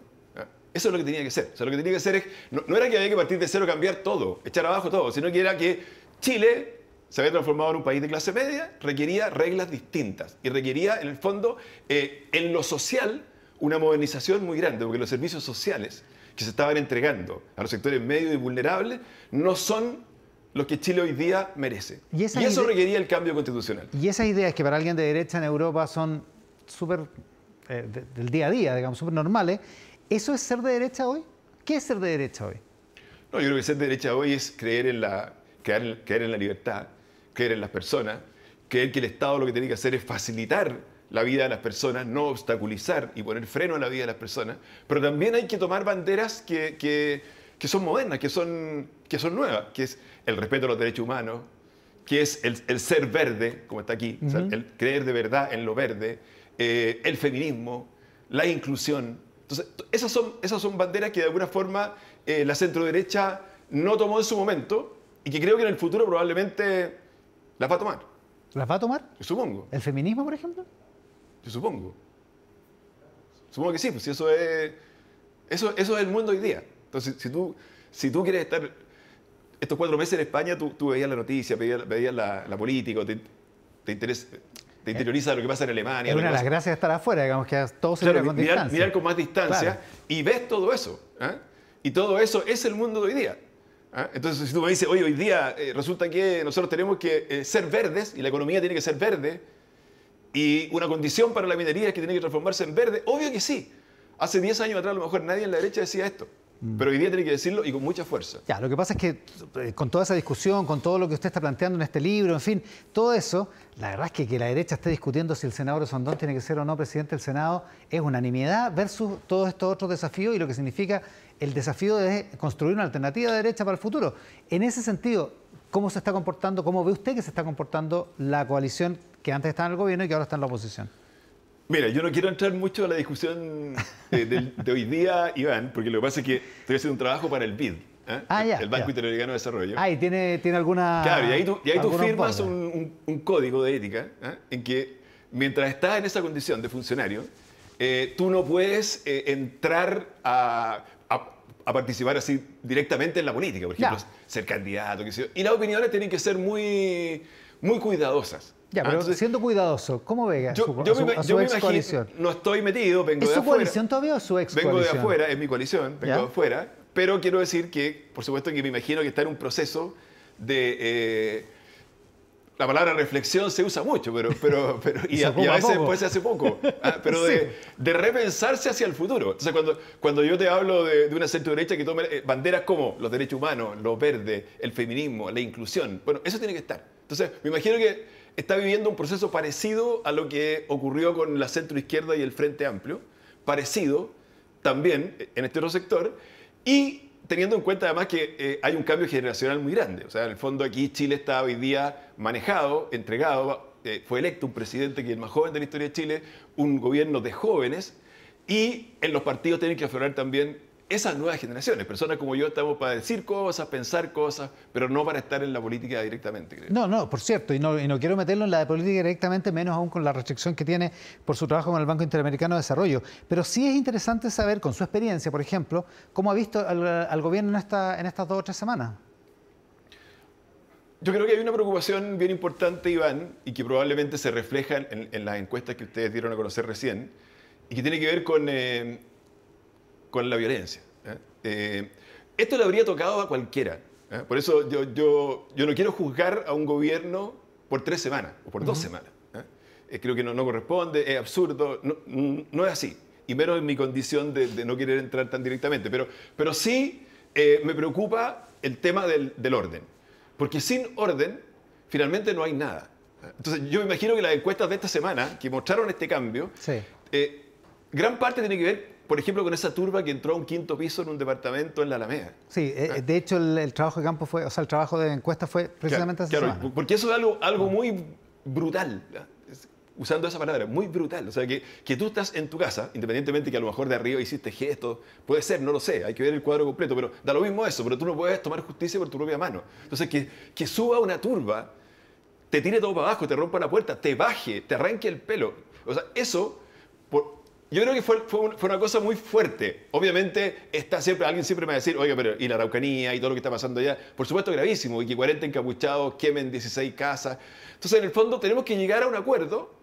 Eso es lo que tenía que ser. O sea, lo que tenía que ser es, no era que había que partir de cero, cambiar todo, echar abajo todo, sino que era que Chile se había transformado en un país de clase media, requería reglas distintas y requería, en el fondo, en lo social, una modernización muy grande, porque los servicios sociales que se estaban entregando a los sectores medios y vulnerables no son los que Chile hoy día merece. Y eso requería el cambio constitucional. Y esas ideas que para alguien de derecha en Europa son súper del día a día, digamos, súper normales, ¿eso es ser de derecha hoy? ¿Qué es ser de derecha hoy? No, yo creo que ser de derecha hoy es creer en la libertad, creer en las personas, creer que el Estado lo que tiene que hacer es facilitar la vida de las personas, no obstaculizar y poner freno a la vida de las personas, pero también hay que tomar banderas que son modernas, que son nuevas, que es el respeto a los derechos humanos, que es el ser verde, como está aquí, o sea, el creer de verdad en lo verde, el feminismo, la inclusión. Entonces, esas son banderas que de alguna forma la centroderecha no tomó en su momento y que creo que en el futuro probablemente las va a tomar. ¿Las va a tomar? Yo supongo. ¿El feminismo, por ejemplo? Yo supongo. Supongo que sí, pues eso es el mundo hoy día. Entonces, si tú quieres estar estos 4 meses en España, tú veías la noticia, veías la política, te interioriza lo que pasa en Alemania. Es una de las gracias de estar afuera, digamos que todo se mira con distancia. Mirar con más distancia, claro. Y ves todo eso. Y todo eso es el mundo de hoy día. Entonces, si tú me dices, oye, hoy día resulta que nosotros tenemos que ser verdes y la economía tiene que ser verde y una condición para la minería es que tiene que transformarse en verde, obvio que sí. Hace 10 años atrás a lo mejor nadie en la derecha decía esto. Pero hoy día tiene que decirlo y con mucha fuerza. Ya, lo que pasa es que con toda esa discusión, con todo lo que usted está planteando en este libro, en fin, todo eso, la verdad es que la derecha esté discutiendo si el senador Osandón tiene que ser o no presidente del Senado es unanimidad versus todos estos otros desafíos y lo que significa el desafío de construir una alternativa de derecha para el futuro. En ese sentido, ¿cómo se está comportando, cómo ve usted que se está comportando la coalición que antes estaba en el gobierno y que ahora está en la oposición? Mira, yo no quiero entrar mucho a la discusión de hoy día, Iván, porque lo que pasa es que estoy haciendo un trabajo para el BID, el Banco Interamericano de Desarrollo. Y tiene alguna... Claro, y ahí tú firmas un código de ética en que mientras estás en esa condición de funcionario, tú no puedes entrar a participar así directamente en la política, por ejemplo, ser candidato, qué sé yo. Y las opiniones tienen que ser muy, muy cuidadosas. Ya, pero entonces, siendo cuidadoso, ¿cómo ve a su ex coalición? No estoy metido, vengo de afuera. ¿Es su coalición todavía o su ex coalición? Vengo de afuera, es mi coalición, vengo de afuera, pero quiero decir que, por supuesto, que me imagino que está en un proceso de... la palabra reflexión se usa mucho, pero y a veces pues se hace poco, pero sí. de repensarse hacia el futuro. Entonces, cuando yo te hablo de una centro derecha que tome banderas como los derechos humanos, lo verde, el feminismo, la inclusión, bueno, eso tiene que estar. Entonces, me imagino que está viviendo un proceso parecido a lo que ocurrió con la centroizquierda y el Frente Amplio, parecido también en este otro sector, y teniendo en cuenta además que hay un cambio generacional muy grande. O sea, en el fondo aquí Chile está hoy día manejado, entregado fue electo un presidente que es el más joven de la historia de Chile, un gobierno de jóvenes, y en los partidos tienen que aflorar también esas nuevas generaciones. Personas como yo estamos para decir cosas, pensar cosas, pero no para estar en la política directamente, creo. No, por cierto, y no quiero meterlo en la de política directamente, menos aún con la restricción que tiene por su trabajo con el Banco Interamericano de Desarrollo. Pero sí es interesante saber, con su experiencia, por ejemplo, cómo ha visto al gobierno en estas 2 o 3 semanas. Yo creo que hay una preocupación bien importante, Iván, y que probablemente se refleja en las encuestas que ustedes dieron a conocer recién, y que tiene que ver con la violencia. Esto le habría tocado a cualquiera. Por eso yo no quiero juzgar a un gobierno por 3 semanas o por 2 semanas. Creo que no corresponde, es absurdo, no es así. Y menos en mi condición de no querer entrar tan directamente. Pero sí me preocupa el tema del orden. Porque sin orden, finalmente no hay nada. Entonces yo me imagino que las encuestas de esta semana, que mostraron este cambio, Sí. Gran parte tiene que ver, por ejemplo, con esa turba que entró a un 5.º piso en un departamento en la Alameda. Sí, de hecho el trabajo de campo fue, o sea, el trabajo de encuesta fue precisamente esa semana. Porque eso es algo muy brutal, usando esa palabra, muy brutal. O sea, que tú estás en tu casa, independientemente que a lo mejor de arriba hiciste gestos, puede ser, no lo sé, hay que ver el cuadro completo, pero da lo mismo eso, pero tú no puedes tomar justicia por tu propia mano. Entonces, que suba una turba, te tire todo para abajo, te rompa la puerta, te baje, te arranque el pelo. O sea, eso... Yo creo que fue una cosa muy fuerte. Obviamente, alguien siempre me va a decir, oiga, pero y la Araucanía y todo lo que está pasando allá, por supuesto gravísimo, y que 40 encapuchados quemen 16 casas. Entonces, en el fondo, tenemos que llegar a un acuerdo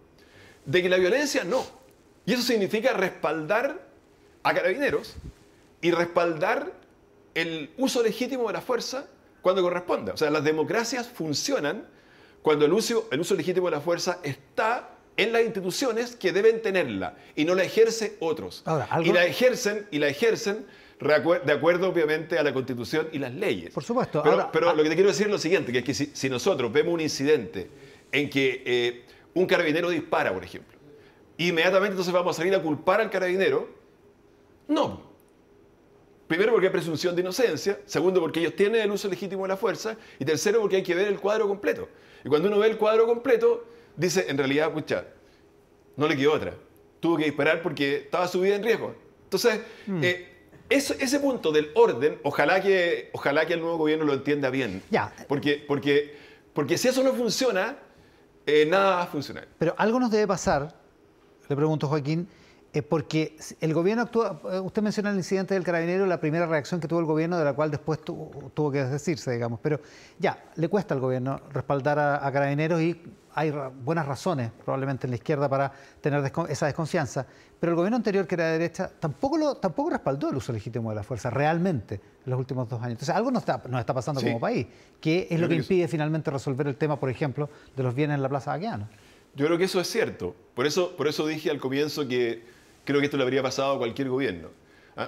de que la violencia no. Y eso significa respaldar a Carabineros y respaldar el uso legítimo de la fuerza cuando corresponda. O sea, las democracias funcionan cuando el uso legítimo de la fuerza está en las instituciones que deben tenerla y no la ejerce otros. Ahora, y la ejercen de acuerdo obviamente a la Constitución y las leyes. Por supuesto. Pero lo que te quiero decir es lo siguiente, que es que si nosotros vemos un incidente en que un carabinero dispara, por ejemplo, inmediatamente entonces vamos a salir a culpar al carabinero, no. Primero porque hay presunción de inocencia, segundo porque ellos tienen el uso legítimo de la fuerza y tercero porque hay que ver el cuadro completo. Y cuando uno ve el cuadro completo, dice, en realidad, pucha, no le quedó otra. Tuvo que disparar porque estaba su vida en riesgo. Entonces, ese punto del orden, ojalá que el nuevo gobierno lo entienda bien. Ya. Porque si eso no funciona, nada va a funcionar. Pero algo nos debe pasar, le pregunto Joaquín, porque el gobierno actúa, usted menciona el incidente del carabinero, la primera reacción que tuvo el gobierno, de la cual después tuvo que desdecirse, digamos, pero ya, le cuesta al gobierno respaldar a Carabineros y hay buenas razones probablemente en la izquierda para tener esa desconfianza, pero el gobierno anterior, que era de derecha, tampoco respaldó el uso legítimo de la fuerza realmente en los últimos 2 años. Entonces algo nos está pasando como país, que es lo que impide finalmente resolver el tema, por ejemplo, de los bienes en la Plaza Baqueano. Yo creo que eso es cierto. Por eso dije al comienzo que creo que esto le habría pasado a cualquier gobierno.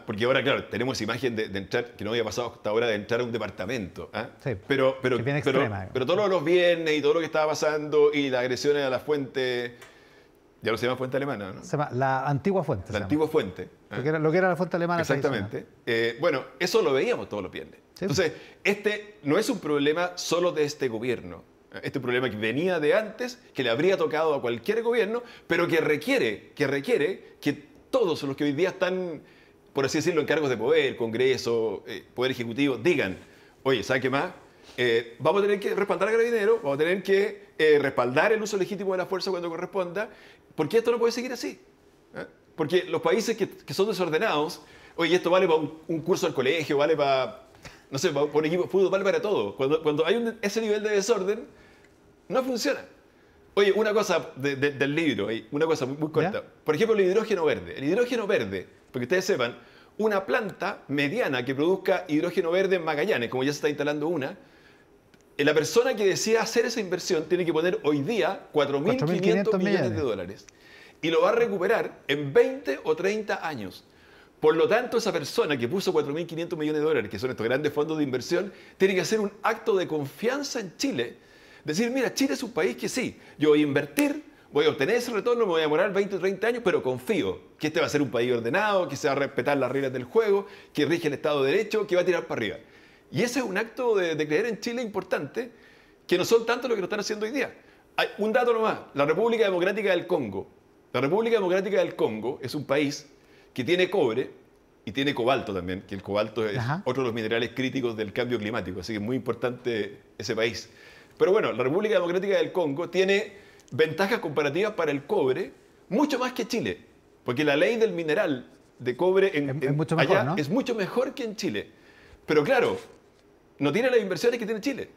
Porque ahora, claro, tenemos esa imagen de entrar, que no había pasado hasta ahora, de entrar a un departamento. Sí, pero todos los viernes y todo lo que estaba pasando y las agresiones a la fuente, ya no se llama fuente alemana, ¿no? Se llama la antigua fuente. La antigua fuente. Lo que era la fuente alemana. Exactamente. Bueno, eso lo veíamos todos los viernes. Sí. Entonces, este no es un problema solo de este gobierno. Este es un problema que venía de antes, que le habría tocado a cualquier gobierno, pero que requiere que todos los que hoy día están, por así decirlo, en cargos de poder, Congreso, Poder Ejecutivo, digan, oye, ¿sabe qué más? Vamos a tener que respaldar a Carabineros, vamos a tener que respaldar el uso legítimo de la fuerza cuando corresponda, porque esto no puede seguir así. Porque los países que son desordenados, oye, esto vale para un curso al colegio, vale para, no sé, para un equipo de fútbol, vale para todo. Cuando hay ese nivel de desorden, no funciona. Oye, una cosa del libro, una cosa muy corta. ¿Ya? Por ejemplo, el hidrógeno verde. El hidrógeno verde, porque ustedes sepan, una planta mediana que produzca hidrógeno verde en Magallanes, como ya se está instalando una, la persona que decida hacer esa inversión tiene que poner hoy día 4.500 millones de dólares. Y lo va a recuperar en 20 o 30 años. Por lo tanto, esa persona que puso 4.500 millones de dólares, que son estos grandes fondos de inversión, tiene que hacer un acto de confianza en Chile. Decir, mira, Chile es un país que sí, yo voy a invertir, voy a obtener ese retorno, me voy a demorar 20 o 30 años, pero confío que este va a ser un país ordenado, que se va a respetar las reglas del juego, que rige el Estado de Derecho, que va a tirar para arriba. Y ese es un acto de creer en Chile importante, que no son tanto lo que lo están haciendo hoy día. Hay un dato nomás, la República Democrática del Congo. La República Democrática del Congo es un país que tiene cobre y tiene cobalto también, que el cobalto es otro de los minerales críticos del cambio climático, así que es muy importante ese país. Pero bueno, la República Democrática del Congo tiene ventajas comparativas para el cobre mucho más que Chile, porque la ley del mineral de cobre es mucho mejor, allá, ¿no? es mucho mejor que en Chile. Pero claro, no tiene las inversiones que tiene Chile.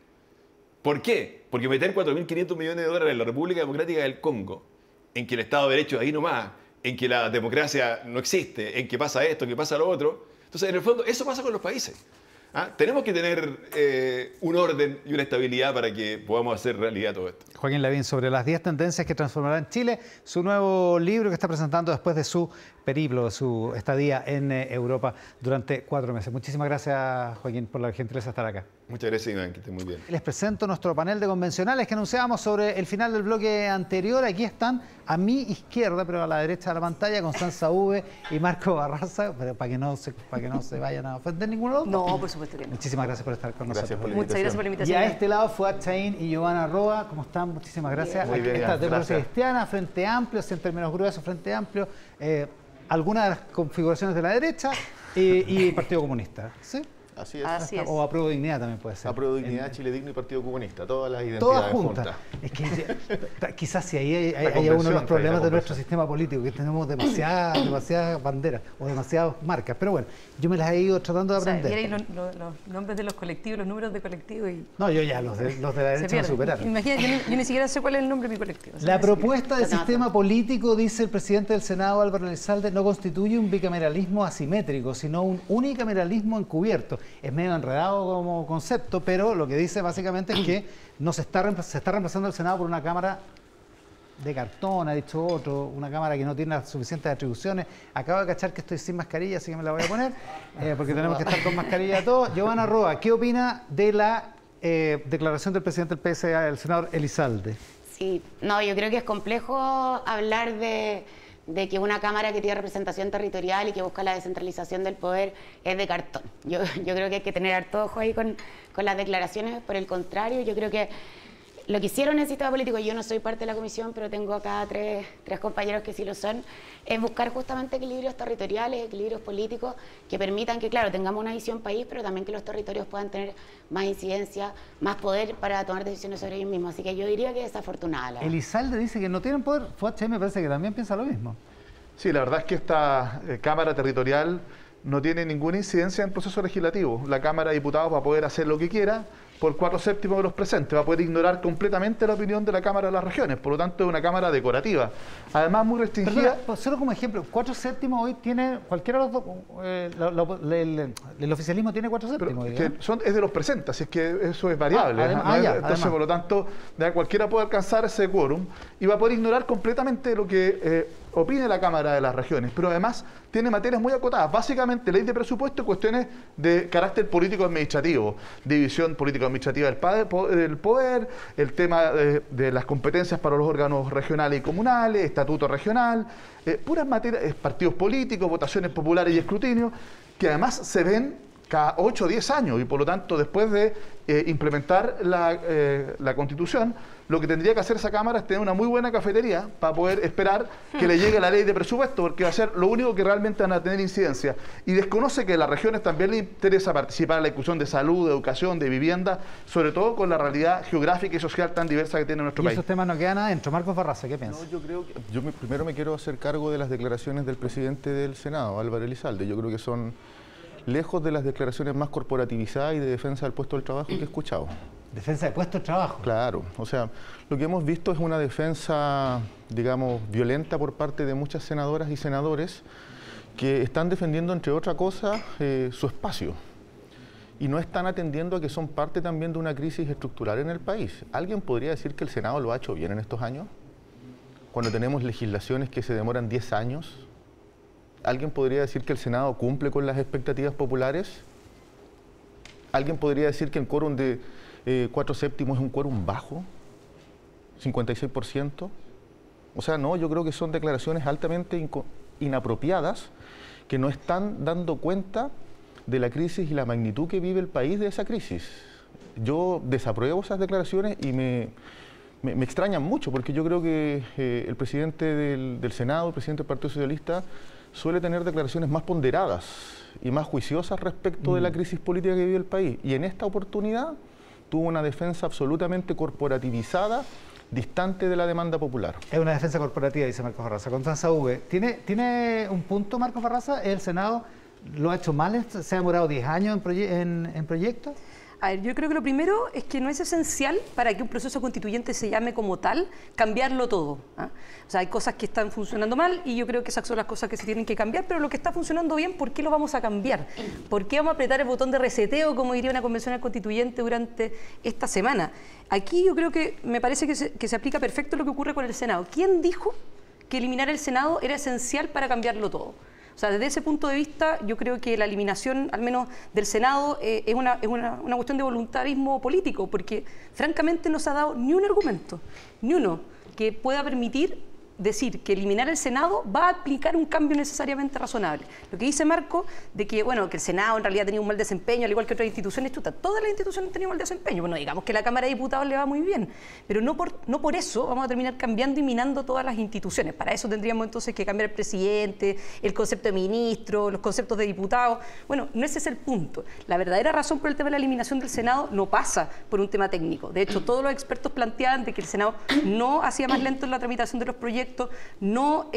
¿Por qué? Porque meter 4.500 millones de dólares en la República Democrática del Congo, en que el Estado de Derecho es ahí nomás, en que la democracia no existe, en que pasa esto, en que pasa lo otro. Entonces, en el fondo, eso pasa con los países. Tenemos que tener un orden y una estabilidad para que podamos hacer realidad todo esto. Joaquín Lavín, sobre las 10 tendencias que transformarán Chile, su nuevo libro que está presentando después de su periplo, su estadía en Europa durante 4 meses. Muchísimas gracias, Joaquín, por la gentileza de estar acá. Muchas gracias, Iván, que esté muy bien. Les presento nuestro panel de convencionales que anunciábamos sobre el final del bloque anterior. Aquí están a mi izquierda, pero a la derecha de la pantalla, Constanza V y Marco Barraza, para que no se vayan a ofender ninguno de los dos. No, por supuesto que no. Muchísimas gracias por estar con nosotros. Muchas gracias por la Y invitación. a este lado Fuad Chaín y Giovanna Roa. ¿Cómo están? Muchísimas gracias. Muy bien, Esta democracia gracias. cristiana, Frente Amplio, en términos gruesos, Frente Amplio, algunas de las configuraciones de la derecha y Partido Comunista. ¿Sí? Así es. Así es. O Apruebo Dignidad también puede ser. Apruebo Dignidad, Chile Digno y Partido Comunista. Todas las identidades Todas juntas. Es que quizás si ahí hay uno de los problemas de nuestro sistema político, que tenemos demasiadas banderas o demasiadas marcas. Pero bueno, yo me las he ido tratando de aprender. Mira ahí los nombres de los colectivos, los números de colectivos. Y No, yo ya, los de la derecha me superaron. Imagina, yo ni siquiera sé cuál es el nombre de mi colectivo. La propuesta de sistema político, dice el presidente del Senado, Álvaro Elizalde, no constituye un bicameralismo asimétrico, sino un unicameralismo encubierto. Es medio enredado como concepto, pero lo que dice básicamente es que no se está reemplazando el Senado por una Cámara de cartón, ha dicho otro, una Cámara que no tiene las suficientes atribuciones. Acabo de cachar que estoy sin mascarilla, así que me la voy a poner, porque tenemos que estar con mascarilla todos. Giovanna Roa, ¿qué opina de la declaración del presidente del PSA, el senador Elizalde? Sí, no, yo creo que es complejo hablar de que una Cámara que tiene representación territorial y que busca la descentralización del poder es de cartón. Yo creo que hay que tener harto ojo ahí con las declaraciones. Por el contrario, yo creo que lo que hicieron en el sistema político, yo no soy parte de la comisión, pero tengo acá tres compañeros que sí lo son, es buscar justamente equilibrios territoriales, equilibrios políticos que permitan que, claro, tengamos una visión país, pero también que los territorios puedan tener más incidencia, más poder para tomar decisiones sobre ellos mismos. Así que yo diría que es desafortunada. La verdad. Elizalde dice que no tienen poder. Fuad Chaín me parece que también piensa lo mismo. Sí, la verdad es que esta Cámara Territorial no tiene ninguna incidencia en el proceso legislativo. La Cámara de Diputados va a poder hacer lo que quiera por 4/7 de los presentes, va a poder ignorar completamente la opinión de la Cámara de las Regiones, por lo tanto es una Cámara decorativa. Además muy restringida. Perdona, solo como ejemplo, 4/7 hoy tiene cualquiera de los dos, el oficialismo tiene 4/7. Es de los presentes, así es que eso es variable. Entonces, además. por lo tanto, cualquiera puede alcanzar ese quórum y va a poder ignorar completamente lo que opine la Cámara de las Regiones, pero además tiene materias muy acotadas, básicamente ley de presupuesto y cuestiones de carácter político-administrativo, división político-administrativa del poder, el tema de las competencias para los órganos regionales y comunales, estatuto regional, puras materias, partidos políticos, votaciones populares y escrutinio, que además se ven cada 8 o 10 años y por lo tanto después de implementar la Constitución, lo que tendría que hacer esa Cámara es tener una muy buena cafetería para poder esperar que le llegue la ley de presupuesto, porque va a ser lo único que realmente van a tener incidencia. Y desconoce que a las regiones también les interesa participar en la discusión de salud, de educación, de vivienda, sobre todo con la realidad geográfica y social tan diversa que tiene nuestro país. Y esos temas no quedan adentro. Marcos Barraza, ¿qué piensas? No, yo creo que primero me quiero hacer cargo de las declaraciones del presidente del Senado, Álvaro Elizalde. Yo creo que son lejos de las declaraciones más corporativizadas y de defensa del puesto del trabajo que he escuchado. Defensa de puesto de trabajo. Claro, o sea, lo que hemos visto es una defensa, digamos, violenta por parte de muchas senadoras y senadores que están defendiendo, entre otras cosas, su espacio. Y no están atendiendo a que son parte también de una crisis estructural en el país. ¿Alguien podría decir que el Senado lo ha hecho bien en estos años? Cuando tenemos legislaciones que se demoran 10 años. ¿Alguien podría decir que el Senado cumple con las expectativas populares? ¿Alguien podría decir que el quórum de 4/7 es un quórum bajo? ¿56%? O sea, no, yo creo que son declaraciones altamente inapropiadas que no están dando cuenta de la crisis y la magnitud que vive el país de esa crisis. Yo desapruebo esas declaraciones y me me extrañan mucho, porque yo creo que el presidente del Senado, el presidente del Partido Socialista, suele tener declaraciones más ponderadas y más juiciosas respecto de la crisis política que vive el país. Y en esta oportunidad tuvo una defensa absolutamente corporativizada, distante de la demanda popular. Es una defensa corporativa, dice Marcos Barraza. Constanza V, ¿tiene un punto Marcos Barraza? ¿El Senado lo ha hecho mal? ¿Se ha demorado 10 años en proyectos? A ver, yo creo que lo primero es que no es esencial para que un proceso constituyente se llame como tal, cambiarlo todo. ¿Ah? O sea, hay cosas que están funcionando mal y yo creo que esas son las cosas que se tienen que cambiar, pero lo que está funcionando bien, ¿por qué lo vamos a cambiar? ¿Por qué vamos a apretar el botón de reseteo, como diría una convencional constituyente durante esta semana? Aquí yo creo que me parece que se aplica perfecto lo que ocurre con el Senado. ¿Quién dijo que eliminar el Senado era esencial para cambiarlo todo? O sea, desde ese punto de vista, yo creo que la eliminación, al menos del Senado, es una cuestión de voluntarismo político, porque francamente no se ha dado ni un argumento, ni uno, que pueda permitir decir que eliminar el Senado va a aplicar un cambio necesariamente razonable. Lo que dice Marco, de que, bueno, que el Senado en realidad tenía un mal desempeño, al igual que otras instituciones, todas las instituciones tenían mal desempeño. Bueno, digamos que la Cámara de Diputados le va muy bien, pero no por eso vamos a terminar cambiando y minando todas las instituciones. Para eso tendríamos entonces que cambiar el presidente, el concepto de ministro, los conceptos de diputados. Bueno, no ese es el punto. La verdadera razón por el tema de la eliminación del Senado no pasa por un tema técnico. De hecho, todos los expertos planteaban de que el Senado no hacía más lento en la tramitación de los proyectos, no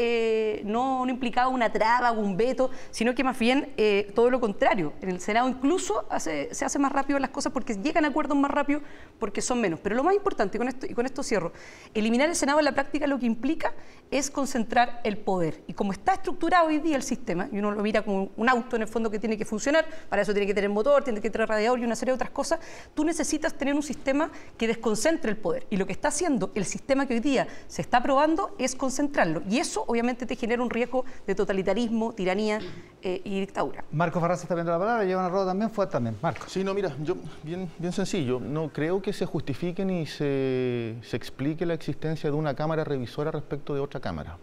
implicaba una traba o un veto, sino que más bien todo lo contrario. En el Senado incluso se hace más rápido las cosas porque llegan a acuerdos más rápido porque son menos. Pero lo más importante, y con esto cierro, eliminar el Senado en la práctica lo que implica es concentrar el poder. Y como está estructurado hoy día el sistema, y uno lo mira como un auto en el fondo que tiene que funcionar, para eso tiene que tener motor, tiene que tener radiador y una serie de otras cosas, tú necesitas tener un sistema que desconcentre el poder. Y lo que está haciendo el sistema que hoy día se está aprobando es concentrarlo. Y eso obviamente te genera un riesgo de totalitarismo, tiranía y dictadura. Marcos Barraza está viendo la palabra, lleva una rueda también, fue también. Marcos. Sí, no, mira, yo bien sencillo. No creo que se justifique ni se explique la existencia de una cámara revisora respecto de otra cámara.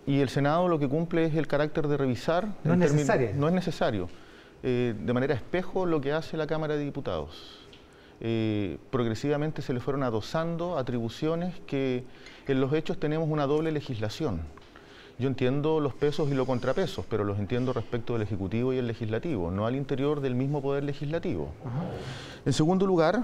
Y el Senado lo que cumple es el carácter de revisar. No es necesario. No es necesario. De manera espejo lo que hace la Cámara de Diputados. Progresivamente se le fueron adosando atribuciones que en los hechos tenemos una doble legislación. Yo entiendo los pesos y los contrapesos, pero los entiendo respecto del Ejecutivo y el Legislativo, no al interior del mismo Poder Legislativo. En segundo lugar,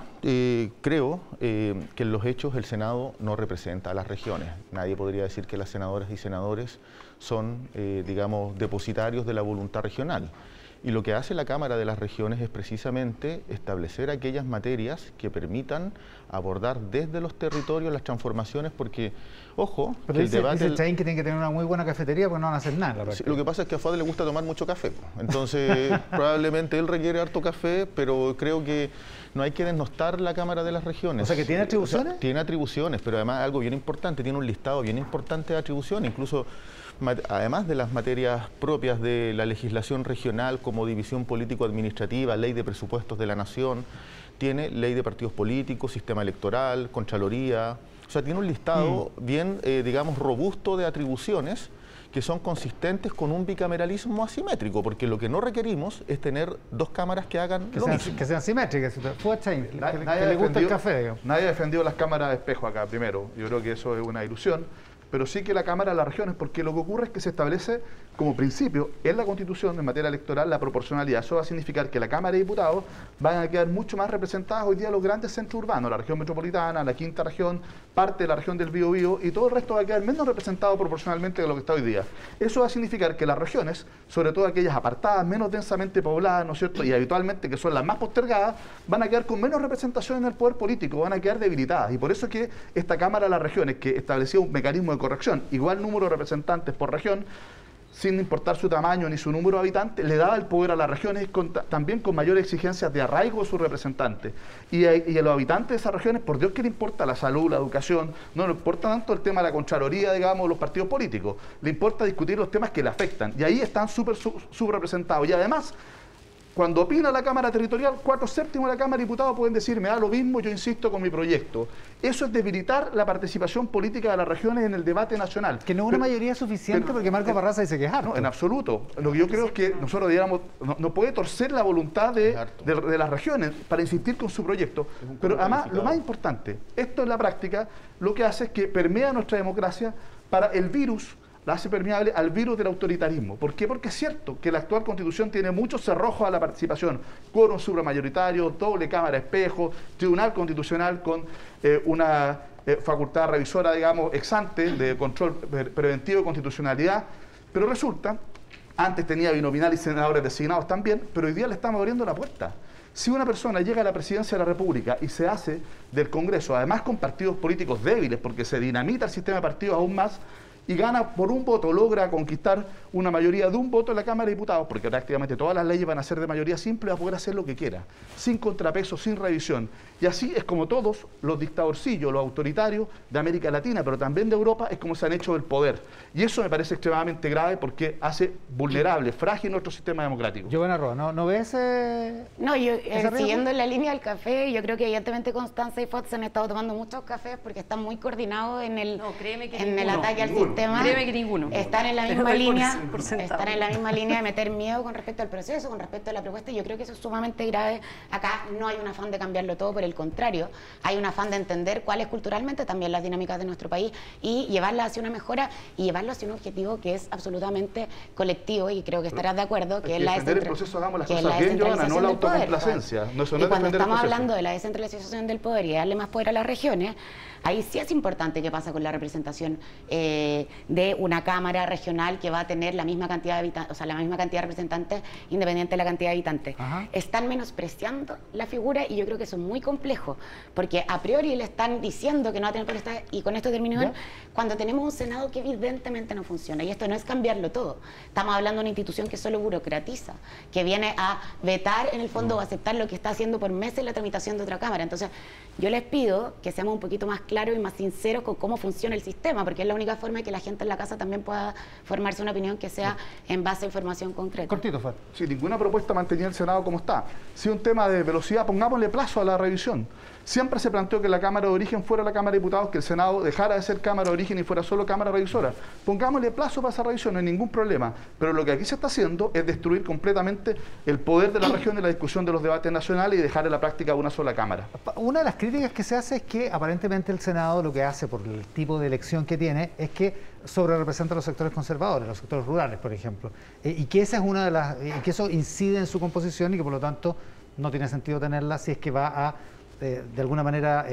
creo que en los hechos el Senado no representa a las regiones. Nadie podría decir que las senadoras y senadores son, digamos, depositarios de la voluntad regional. Y lo que hace la Cámara de las Regiones es precisamente establecer aquellas materias que permitan abordar desde los territorios las transformaciones, porque, ojo, pero que el debate... Dice Chaín que tiene que tener una muy buena cafetería porque no van a hacer nada. Sí, lo que pasa es que a Fadel le gusta tomar mucho café. Entonces, probablemente él requiere harto café, pero creo que no hay que desnostar la Cámara de las Regiones. O sea, ¿que tiene atribuciones? O sea, tiene atribuciones, pero además algo bien importante, tiene un listado bien importante de atribuciones, incluso... Además de las materias propias de la legislación regional como división político-administrativa, ley de presupuestos de la nación, tiene ley de partidos políticos, sistema electoral, contraloría, o sea, tiene un listado bien, digamos, robusto de atribuciones que son consistentes con un bicameralismo asimétrico, porque lo que no requerimos es tener dos cámaras que hagan lo mismo. Que sean simétricas, fue Chaín, que le gusta el café. Digamos. Nadie ha defendido las cámaras de espejo acá, primero. Yo creo que eso es una ilusión. Pero sí que la Cámara de las Regiones, porque lo que ocurre es que se establece como principio en la Constitución en materia electoral la proporcionalidad. Eso va a significar que la Cámara de Diputados van a quedar mucho más representadas hoy día los grandes centros urbanos, la región metropolitana, la quinta región, parte de la región del Biobío, y todo el resto va a quedar menos representado proporcionalmente de lo que está hoy día. Eso va a significar que las regiones, sobre todo aquellas apartadas, menos densamente pobladas, ¿no es cierto?, y habitualmente que son las más postergadas, van a quedar con menos representación en el poder político, van a quedar debilitadas. Y por eso es que esta Cámara de las Regiones, que establecía un mecanismo de corrección, igual número de representantes por región, sin importar su tamaño ni su número de habitantes, le daba el poder a las regiones también con mayores exigencias de arraigo de sus representantes. Y a los habitantes de esas regiones, por Dios que le importa la salud, la educación, no le importa tanto el tema de la Contraloría, digamos, los partidos políticos, le importa discutir los temas que le afectan. Y ahí están súper subrepresentados. Y además, cuando opina la Cámara Territorial, 4/7 de la Cámara de Diputados pueden decir, me da lo mismo, yo insisto con mi proyecto. Eso es debilitar la participación política de las regiones en el debate nacional. Que no es una mayoría suficiente porque Marco Barraza dice que es harto. No, en absoluto. Lo que yo creo es que nosotros digamos, no puede torcer la voluntad de las regiones para insistir con su proyecto. Pero además, lo más importante, esto en la práctica lo que hace es que permea nuestra democracia para el virus, la hace permeable al virus del autoritarismo. ¿Por qué? Porque es cierto que la actual Constitución tiene muchos cerrojos a la participación. Quórum supramayoritario, doble cámara espejo, tribunal constitucional con una facultad revisora, digamos, ex ante, de control preventivo de constitucionalidad. Pero resulta, antes tenía binominal y senadores designados también, pero hoy día le estamos abriendo la puerta. Si una persona llega a la presidencia de la República y se hace del Congreso, además con partidos políticos débiles, porque se dinamita el sistema de partidos aún más, y gana por un voto, logra conquistar una mayoría de un voto en la Cámara de Diputados, porque prácticamente todas las leyes van a ser de mayoría simple, va a poder hacer lo que quiera, sin contrapeso, sin revisión. Y así es como todos los dictadorcillos, los autoritarios de América Latina, pero también de Europa, es como se han hecho del poder. Y eso me parece extremadamente grave porque hace vulnerable, frágil nuestro sistema democrático. Giovanna Roa, ¿no ves No, yo siguiendo en la línea del café, yo creo que evidentemente Constanza y Fox han estado tomando muchos cafés porque están muy coordinados en el, el ataque al sistema. Créeme que ninguno. Están en la misma línea, están en la misma línea de meter miedo con respecto al proceso, con respecto a la propuesta, y yo creo que eso es sumamente grave. Acá no hay un afán de cambiarlo todo, por el contrario, hay un afán de entender cuáles culturalmente también las dinámicas de nuestro país y llevarlas hacia una mejora y llevarlo hacia un objetivo que es absolutamente colectivo, y creo que estarás de acuerdo, que es la descentralización no la autocomplacencia. Y cuando estamos hablando de la descentralización del poder y darle más poder a las regiones, ahí sí es importante qué pasa con la representación de una cámara regional que va a tener la misma cantidad de habitantes, o sea, la misma cantidad de representantes independiente de la cantidad de habitantes. Están menospreciando la figura y yo creo que eso es muy complejo, porque a priori le están diciendo que no va a tener potestad, y con esto termino, cuando tenemos un Senado que evidentemente no funciona, y esto no es cambiarlo todo. Estamos hablando de una institución que solo burocratiza, que viene a vetar en el fondo o aceptar lo que está haciendo por meses la tramitación de otra cámara. Entonces, yo les pido que seamos un poquito más claros y más sinceros con cómo funciona el sistema, porque es la única forma de que la gente en la casa también pueda formarse una opinión que sea en base a información concreta. Cortito, Fer. Sí, ninguna propuesta mantenía el Senado como está. Si un tema de velocidad, pongámosle plazo a la revisión. Siempre se planteó que la Cámara de Origen fuera la Cámara de Diputados, que el Senado dejara de ser Cámara de Origen y fuera solo Cámara Revisora. Pongámosle plazo para esa revisión, no hay ningún problema. Pero lo que aquí se está haciendo es destruir completamente el poder de la región y la discusión de los debates nacionales y dejar en la práctica una sola Cámara. Una de las críticas que se hace es que aparentemente el Senado lo que hace por el tipo de elección que tiene es que sobre representa a los sectores conservadores, los sectores rurales, por ejemplo. Y que esa es una de las, que eso incide en su composición y que por lo tanto no tiene sentido tenerla si es que va a de alguna manera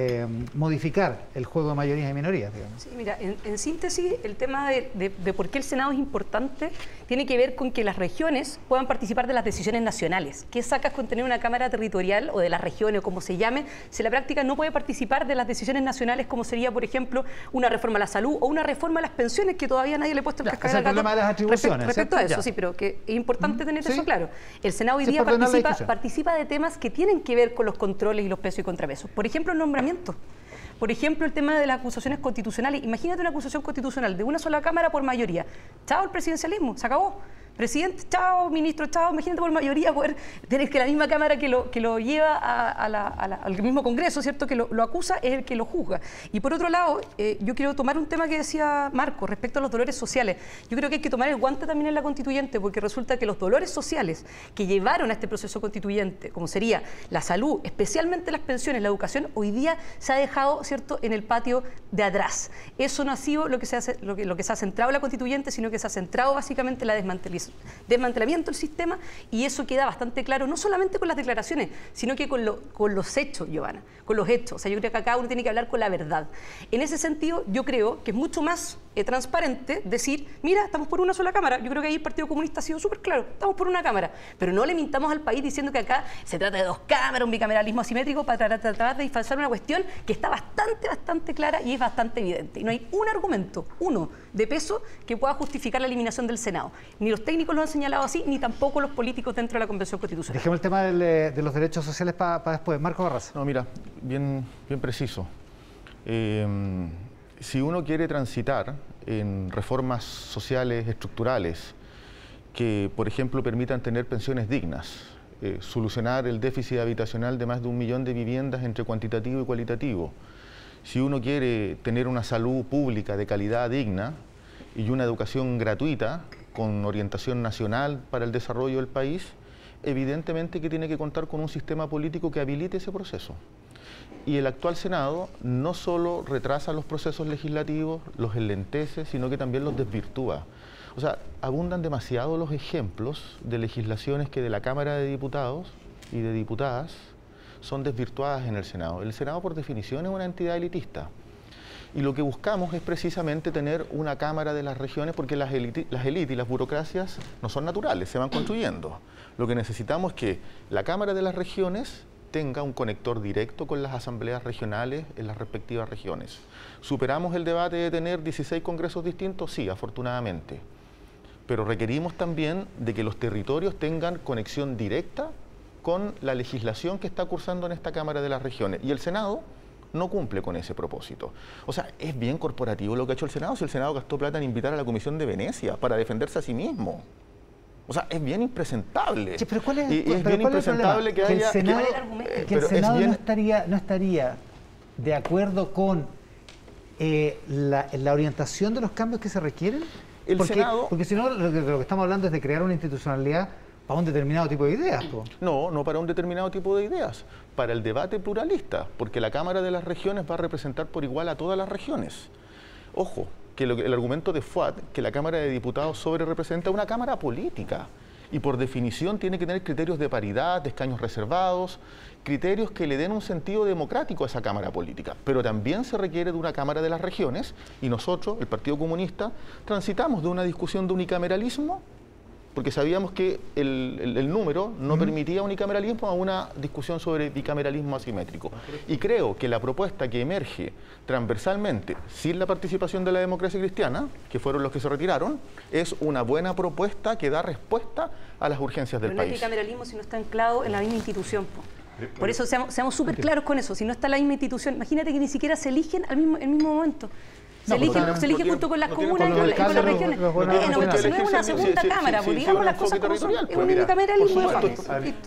modificar el juego de mayorías y minorías, digamos. Sí, mira, en síntesis, el tema de por qué el Senado es importante tiene que ver con que las regiones puedan participar de las decisiones nacionales. ¿Qué sacas con tener una Cámara Territorial o de las regiones o como se llame, si la práctica no puede participar de las decisiones nacionales, como sería, por ejemplo, una reforma a la salud o una reforma a las pensiones, que todavía nadie le ha puesto el cascabel al gato? Es el problema de las atribuciones. Respecto a eso, sí, pero que es importante tener eso claro. El Senado hoy día participa de temas que tienen que ver con los controles y los pesos y contrapesos. Por ejemplo, el nombramiento. Por ejemplo, el tema de las acusaciones constitucionales. Imagínate una acusación constitucional de una sola Cámara por mayoría. Chao el presidencialismo, se acabó. Presidente, chao, ministro, chao. Imagínate por mayoría poder tener que la misma Cámara que lo lleva al mismo Congreso, ¿cierto? Que lo acusa, es el que lo juzga. Y por otro lado, yo quiero tomar un tema que decía Marco respecto a los dolores sociales. Yo creo que hay que tomar el guante también en la constituyente, porque resulta que los dolores sociales que llevaron a este proceso constituyente, como sería la salud, especialmente las pensiones, la educación, hoy día se ha dejado, ¿cierto?, en el patio de atrás. Eso no ha sido lo que se ha centrado en la constituyente, sino que se ha centrado básicamente en la desmantelamiento del sistema, y eso queda bastante claro, no solamente con las declaraciones, sino que con los hechos, Giovanna, con los hechos. O sea, yo creo que acá uno tiene que hablar con la verdad. En ese sentido, yo creo que es mucho más transparente decir, mira, estamos por una sola Cámara. Yo creo que ahí el Partido Comunista ha sido súper claro, estamos por una Cámara, pero no le mintamos al país diciendo que acá se trata de dos cámaras, un bicameralismo asimétrico para tratar de disfrazar una cuestión que está bastante clara y es bastante evidente. Y no hay un argumento, uno, de peso que pueda justificar la eliminación del Senado. Ni los técnicos lo han señalado así, ni tampoco los políticos dentro de la Convención Constitucional. Dejemos el tema de los derechos sociales para después. Marco Barraza. No, mira, bien preciso. Si uno quiere transitar en reformas sociales estructurales que, por ejemplo, permitan tener pensiones dignas, solucionar el déficit habitacional de más de 1 millón de viviendas entre cuantitativo y cualitativo. Si uno quiere tener una salud pública de calidad digna y una educación gratuita con orientación nacional para el desarrollo del país, evidentemente que tiene que contar con un sistema político que habilite ese proceso. Y el actual Senado no solo retrasa los procesos legislativos, los enlentece, sino que también los desvirtúa. O sea, abundan demasiado los ejemplos de legislaciones que de la Cámara de Diputados y de diputadas son desvirtuadas en el Senado. El Senado, por definición, es una entidad elitista. Y lo que buscamos es precisamente tener una Cámara de las regiones, porque las élites y las burocracias no son naturales, se van construyendo. Lo que necesitamos es que la Cámara de las regiones tenga un conector directo con las asambleas regionales en las respectivas regiones. ¿Superamos el debate de tener 16 congresos distintos? Sí, afortunadamente. Pero requerimos también de que los territorios tengan conexión directa con la legislación que está cursando en esta Cámara de las Regiones. Y el Senado no cumple con ese propósito. O sea, es bien corporativo lo que ha hecho el Senado, si el Senado gastó plata en invitar a la Comisión de Venecia para defenderse a sí mismo. O sea, es bien impresentable. Sí, pero ¿cuál es, y es bien impresentable que haya... Que el Senado no estaría de acuerdo con la orientación de los cambios que se requieren. Porque si no, lo que estamos hablando es de crear una institucionalidad para un determinado tipo de ideas. No para un determinado tipo de ideas, para el debate pluralista, porque la Cámara de las Regiones va a representar por igual a todas las regiones. Ojo, que el argumento de Fuad, que la Cámara de Diputados sobrerepresenta una Cámara política y por definición tiene que tener criterios de paridad, de escaños reservados, criterios que le den un sentido democrático a esa Cámara política. Pero también se requiere de una Cámara de las Regiones y nosotros, el Partido Comunista, transitamos de una discusión de unicameralismo, porque sabíamos que el número no permitía unicameralismo, a una discusión sobre bicameralismo asimétrico. Y creo que la propuesta que emerge transversalmente, sin la participación de la democracia cristiana, que fueron los que se retiraron, es una buena propuesta que da respuesta a las urgencias del país. Pero no es bicameralismo si no está anclado en la misma institución. Por eso seamos súper claros con eso. Si no está la misma institución, imagínate que ni siquiera se eligen al mismo momento. Se elige junto con las comunas y con las regiones. Entonces no es una segunda cámara, digamos las cosas como son. Es un unicameralismo.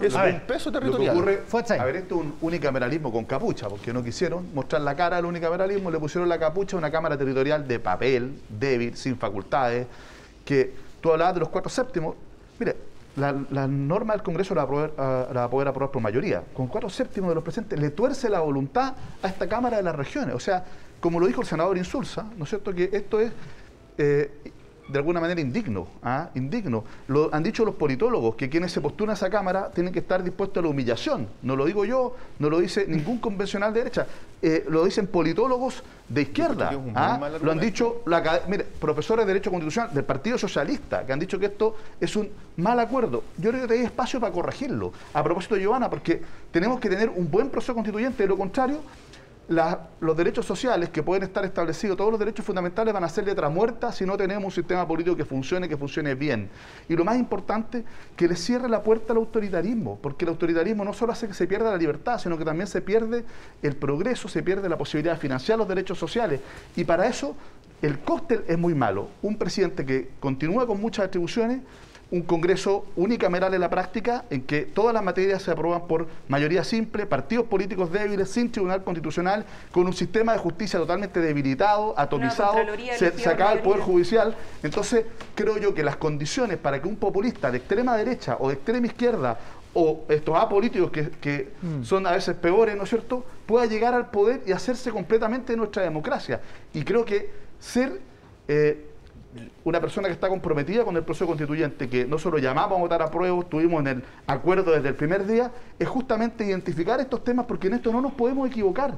Es un peso territorial. Lo que ocurre, a ver, esto es un unicameralismo con capucha, porque no quisieron mostrar la cara del unicameralismo, le pusieron la capucha a una cámara territorial de papel, débil, sin facultades, que tú hablabas de los 4/7. Mire, la norma del Congreso la va a poder aprobar por mayoría. Con 4/7 de los presentes le tuerce la voluntad a esta Cámara de las Regiones. O sea, como lo dijo el senador Insulza, ¿no es cierto?, que esto es de alguna manera indigno. Indigno. Lo han dicho los politólogos, que quienes se postulan a esa Cámara tienen que estar dispuestos a la humillación. No lo digo yo, no lo dice ningún convencional de derecha, lo dicen politólogos de izquierda. Lo han dicho, mire, profesores de Derecho Constitucional del Partido Socialista, que han dicho que esto es un mal acuerdo. Yo creo que hay espacio para corregirlo. A propósito de Giovanna, porque tenemos que tener un buen proceso constituyente, de lo contrario, los derechos sociales que pueden estar establecidos, todos los derechos fundamentales van a ser letra muerta si no tenemos un sistema político que funcione bien. Y lo más importante, que le cierre la puerta al autoritarismo, porque el autoritarismo no solo hace que se pierda la libertad, sino que también se pierde el progreso, se pierde la posibilidad de financiar los derechos sociales. Y para eso el cóctel es muy malo. Un presidente que continúa con muchas atribuciones, un Congreso unicameral en la práctica, en que todas las materias se aprueban por mayoría simple, partidos políticos débiles, sin tribunal constitucional, con un sistema de justicia totalmente debilitado, atomizado, se acaba el Poder Judicial. Entonces, creo yo que las condiciones para que un populista de extrema derecha o de extrema izquierda, o estos apolíticos que son a veces peores, ¿no es cierto?, pueda llegar al poder y hacerse completamente de nuestra democracia. Y creo que ser una persona que está comprometida con el proceso constituyente, que no solo llamamos a votar a prueba, estuvimos en el acuerdo desde el primer día, es justamente identificar estos temas, porque en esto no nos podemos equivocar.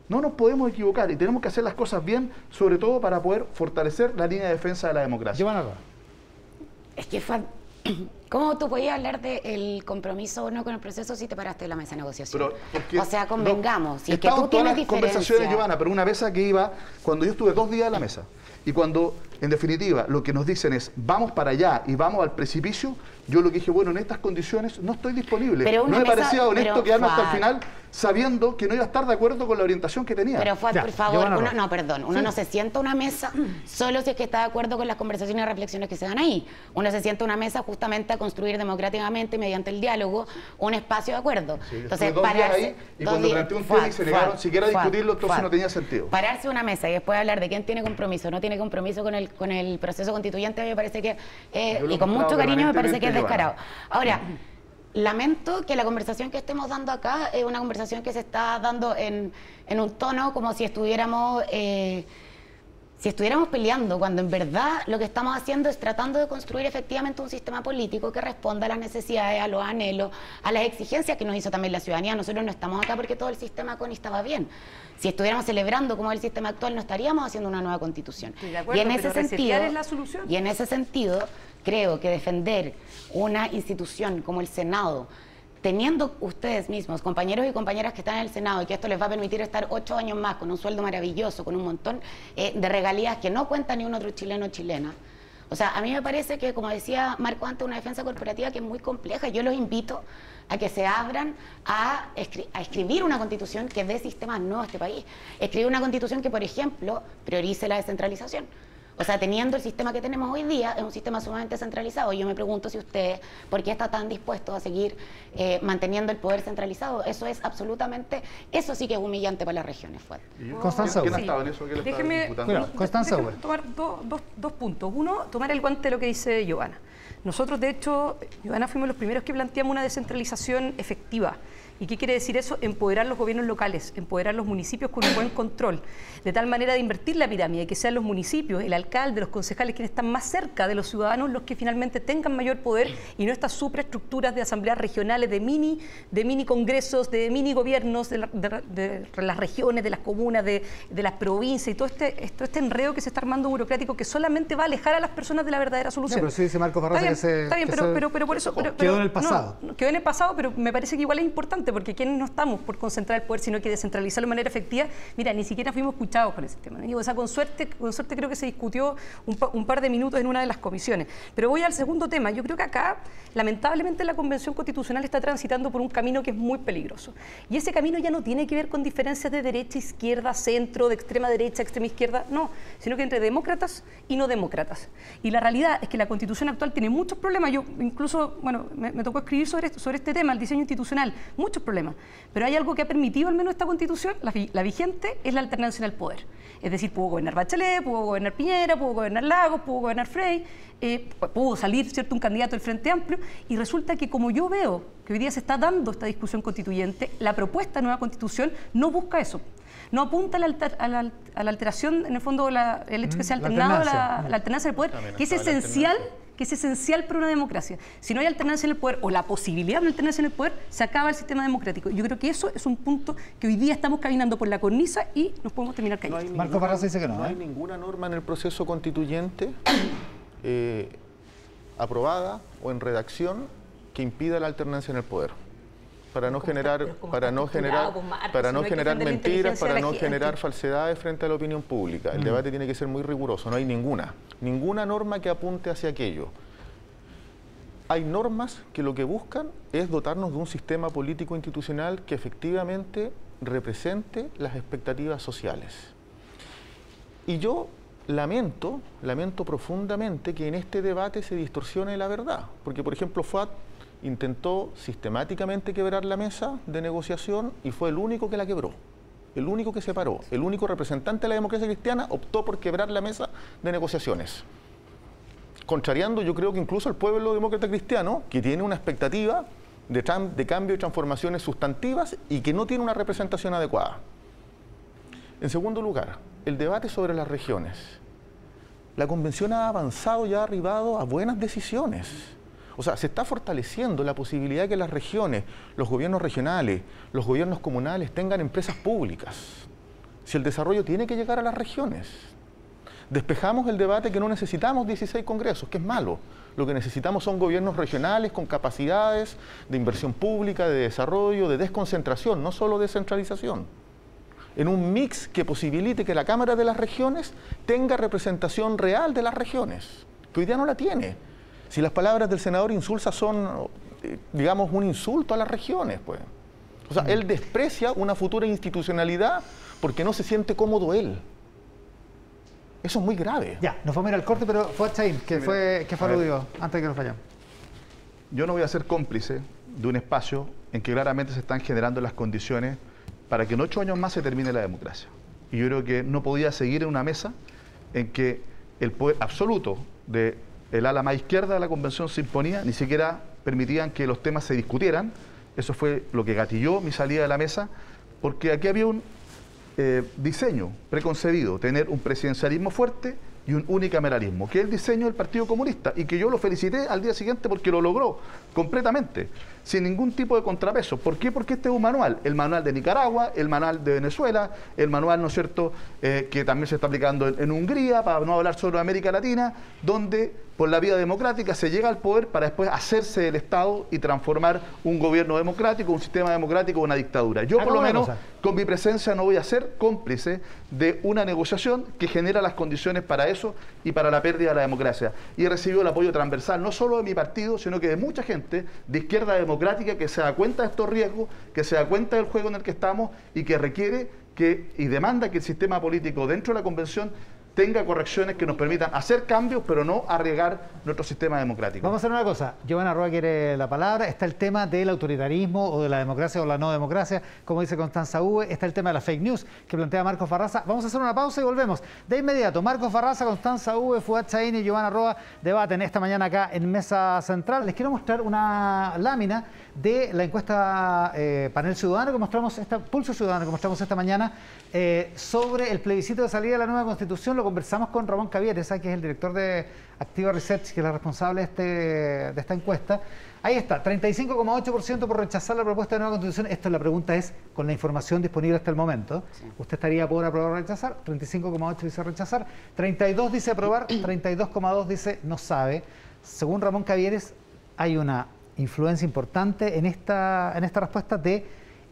No nos podemos equivocar y tenemos que hacer las cosas bien, sobre todo para poder fortalecer la línea de defensa de la democracia. Es que, ¿cómo tú podías hablar del compromiso o no con el proceso si te paraste de la mesa de negociación? O sea, convengamos. Si es que tú tienes diferencias. Conversaciones, Giovanna, pero una mesa que iba, cuando yo estuve 2 días en la mesa, y cuando, en definitiva, lo que nos dicen es, vamos para allá y vamos al precipicio, yo lo que dije, bueno, en estas condiciones no estoy disponible. No me parecía honesto quedarme hasta el final sabiendo que no iba a estar de acuerdo con la orientación que tenía. Pero por favor, uno no se sienta a una mesa solo si es que está de acuerdo con las conversaciones y reflexiones que se dan ahí. Uno se sienta a una mesa justamente a construir democráticamente, mediante el diálogo, un espacio de acuerdo. Sí, entonces, estuve 2 días ahí, y cuando planteó un tema y se negaron siquiera a discutirlo, entonces no tenía sentido. Pararse una mesa y después hablar de quién tiene compromiso o no tiene compromiso con el proceso constituyente, a mí me parece que, y con mucho cariño, me parece que es descarado. Ahora, lamento que la conversación que estemos dando acá es una conversación que se está dando en un tono como si estuviéramos peleando, cuando en verdad lo que estamos haciendo es tratando de construir efectivamente un sistema político que responda a las necesidades, a los anhelos, a las exigencias que nos hizo también la ciudadanía. Nosotros no estamos acá porque todo el sistema CONI estaba bien. Si estuviéramos celebrando como es el sistema actual, no estaríamos haciendo una nueva constitución. De acuerdo, y en ese sentido, es la solución. Y en ese sentido, creo que defender una institución como el Senado, teniendo ustedes mismos, compañeros y compañeras que están en el Senado, y que esto les va a permitir estar 8 años más con un sueldo maravilloso, con un montón de regalías que no cuenta ni un otro chileno o chilena. O sea, a mí me parece que, como decía Marco antes, una defensa corporativa que es muy compleja. Yo los invito a que se abran a escribir una constitución que dé sistemas nuevos a este país. Escribir una constitución que, por ejemplo, priorice la descentralización. O sea, teniendo el sistema que tenemos hoy día, es un sistema sumamente centralizado. Y yo me pregunto si ustedes, ¿por qué está tan dispuestos a seguir manteniendo el poder centralizado? Eso es absolutamente, eso sí que es humillante para las regiones. Constanza, ¿quién ha estado en eso? Déjeme tomar dos puntos. Uno, tomar el guante de lo que dice Giovanna. Nosotros, de hecho, Giovanna, fuimos los primeros que planteamos una descentralización efectiva. ¿Y qué quiere decir eso? Empoderar los gobiernos locales, empoderar los municipios con un buen control, de tal manera de invertir la pirámide, que sean los municipios, el alcalde, los concejales, quienes están más cerca de los ciudadanos, los que finalmente tengan mayor poder, y no estas superestructuras de asambleas regionales, de mini congresos, de mini gobiernos de las regiones, de las comunas, de las provincias, y todo este enredo que se está armando burocrático, que solamente va a alejar a las personas de la verdadera solución. Pero sí dice Marco Barraza está bien, pero por eso... quedó en el pasado. No, quedó en el pasado, pero me parece que igual es importante, porque quienes no estamos por concentrar el poder, sino que descentralizarlo de manera efectiva. Mira, ni siquiera fuimos escuchados con ese tema, ¿no? O sea, con suerte creo que se discutió un par de minutos en una de las comisiones. Pero voy al segundo tema. Yo creo que acá, lamentablemente, la Convención Constitucional está transitando por un camino que es muy peligroso. Y ese camino ya no tiene que ver con diferencias de derecha, izquierda, centro, de extrema derecha, extrema izquierda, no, sino que entre demócratas y no demócratas. Y la realidad es que la Constitución actual tiene muchos problemas. Yo incluso, bueno, me tocó escribir sobre este tema, el diseño institucional, muchos problemas. Pero hay algo que ha permitido al menos esta Constitución, la vigente, es la alternancia en el poder. Es decir, pudo gobernar Bachelet, pudo gobernar Piñera, pudo gobernar Lagos, pudo gobernar Frey, pudo salir, ¿cierto?, un candidato del Frente Amplio, y resulta que, como yo veo que hoy día se está dando esta discusión constituyente, la propuesta de nueva Constitución no busca eso. No apunta a la alteración, en el fondo, el hecho que sea alternado la alternancia del poder, que es esencial para una democracia. Si no hay alternancia en el poder o la posibilidad de una alternancia en el poder, se acaba el sistema democrático. Yo creo que eso es un punto que hoy día estamos caminando por la cornisa y nos podemos terminar cayendo. Marco Barraza dice que no. No hay ninguna norma en el proceso constituyente aprobada o en redacción que impida la alternancia en el poder. Para no generar mentiras, para no generar falsedades frente a la opinión pública. El debate tiene que ser muy riguroso, no hay ninguna norma que apunte hacia aquello. Hay normas que lo que buscan es dotarnos de un sistema político institucional que efectivamente represente las expectativas sociales. Y yo lamento profundamente que en este debate se distorsione la verdad, porque por ejemplo FUAT intentó sistemáticamente quebrar la mesa de negociación y fue el único que la quebró, el único que se paró, el único representante de la democracia cristiana optó por quebrar la mesa de negociaciones. Contrariando, yo creo que incluso al pueblo demócrata cristiano, que tiene una expectativa de cambio y transformaciones sustantivas y que no tiene una representación adecuada. En segundo lugar, el debate sobre las regiones. La convención ha avanzado y ha arribado a buenas decisiones. O sea, se está fortaleciendo la posibilidad de que las regiones, los gobiernos regionales, los gobiernos comunales tengan empresas públicas. Si el desarrollo tiene que llegar a las regiones. Despejamos el debate que no necesitamos 16 congresos, que es malo. Lo que necesitamos son gobiernos regionales con capacidades de inversión pública, de desarrollo, de desconcentración, no solo descentralización. En un mix que posibilite que la Cámara de las Regiones tenga representación real de las regiones, que hoy día no la tiene. Si las palabras del senador Insulza son, digamos, un insulto a las regiones, pues. O sea, él desprecia una futura institucionalidad porque no se siente cómodo él. Eso es muy grave. Ya, nos vamos a ir al corte, pero fue Chaín, que fue aludido antes de que nos vayamos. yo no voy a ser cómplice de un espacio en que claramente se están generando las condiciones para que en 8 años más se termine la democracia. Y yo creo que no podía seguir en una mesa en que el poder absoluto del ala más izquierda de la convención se imponía, ni siquiera permitían que los temas se discutieran. Eso fue lo que gatilló mi salida de la mesa, porque aquí había un diseño preconcebido, tener un presidencialismo fuerte y un unicameralismo, que es el diseño del Partido Comunista, y que yo lo felicité al día siguiente porque lo logró completamente, sin ningún tipo de contrapeso. ¿Por qué? Porque este es un manual, el manual de Nicaragua, el manual de Venezuela, el manual, ¿no es cierto?, que también se está aplicando en Hungría, para no hablar solo de América Latina, donde por la vía democrática se llega al poder para después hacerse del Estado y transformar un gobierno democrático, un sistema democrático, una dictadura. Yo por lo menos con mi presencia no voy a ser cómplice de una negociación que genera las condiciones para eso y para la pérdida de la democracia. Y he recibido el apoyo transversal no solo de mi partido, sino que de mucha gente de izquierda democrática que se da cuenta de estos riesgos, que se da cuenta del juego en el que estamos y que requiere y demanda que el sistema político dentro de la convención tenga correcciones que nos permitan hacer cambios, pero no arriesgar nuestro sistema democrático. Vamos a hacer una cosa. Giovanna Roa quiere la palabra. Está el tema del autoritarismo o de la democracia o la no democracia, como dice Constanza Uve. Está el tema de la fake news que plantea Marcos Farraza. Vamos a hacer una pausa y volvemos. De inmediato, Marcos Farraza, Constanza Uve, Fuad Chahine y Giovanna Roa debaten esta mañana acá en Mesa Central. Les quiero mostrar una lámina de la encuesta Panel Ciudadano que mostramos, Pulso Ciudadano que mostramos esta mañana sobre el plebiscito de salida de la nueva Constitución. Lo conversamos con Ramón Cavieres, que es el director de Activa Research, que es la responsable de esta encuesta. Ahí está, 35,8% por rechazar la propuesta de nueva Constitución. La pregunta es, con la información disponible hasta el momento, sí. ¿Usted estaría por aprobar o rechazar? 35,8% dice rechazar, 32% dice aprobar, 32,2% dice no sabe. Según Ramón Cavieres, hay una influencia importante en esta respuesta de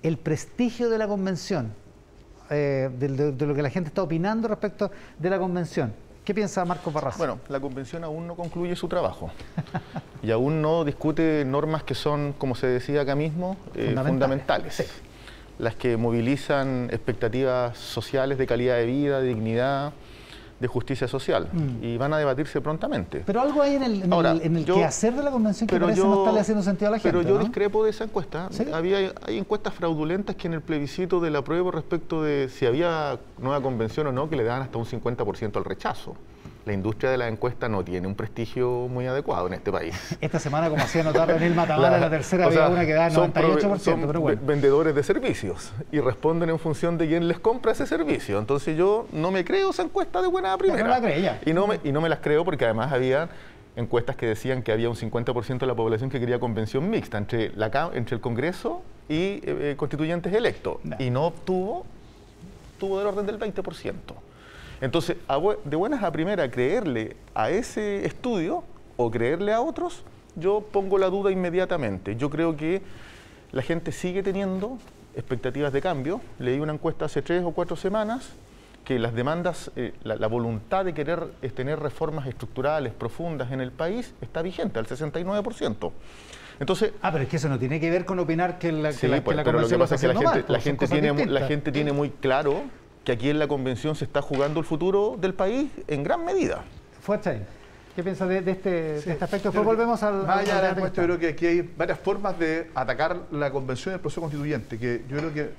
el prestigio de la convención, de lo que la gente está opinando respecto de la convención. ¿Qué piensa Marcos Farraza? Bueno, la convención aún no concluye su trabajo y aún no discute normas que son, como se decía acá mismo, fundamentales. Sí. Las que movilizan expectativas sociales de calidad de vida, de dignidad, de justicia social, y van a debatirse prontamente. Pero algo hay en el quehacer de la convención que parece no estarle haciendo sentido a la gente. Pero yo discrepo de esa encuesta. ¿Sí? Hay encuestas fraudulentas que en el plebiscito del apruebo respecto de si había nueva convención o no, que le daban hasta un 50% al rechazo. La industria de la encuesta no tiene un prestigio muy adecuado en este país. Esta semana, como hacía notar Daniel Matamala, la tercera había una que da 98%, pero bueno. Vendedores de servicios y responden en función de quién les compra ese servicio. Entonces yo no me creo esa encuesta de buena primera. No la creía. Y no me las creo porque además había encuestas que decían que había un 50% de la población que quería convención mixta entre el Congreso y constituyentes electos. No. Y no tuvo del orden del 20%. Entonces, de buenas a primera, creerle a ese estudio o creerle a otros, yo pongo la duda inmediatamente. Yo creo que la gente sigue teniendo expectativas de cambio. Leí una encuesta hace 3 o 4 semanas que las demandas, la voluntad de querer tener reformas estructurales profundas en el país está vigente al 69%. Entonces, pero es que eso no tiene que ver con opinar que la pero lo que pasa es que la gente tiene muy claro que aquí en la convención se está jugando el futuro del país en gran medida. Fuerte. ¿Qué piensas de este aspecto? Después volvemos al... Más allá de la encuesta, yo creo que aquí hay varias formas de atacar la convención y el proceso constituyente, que yo creo que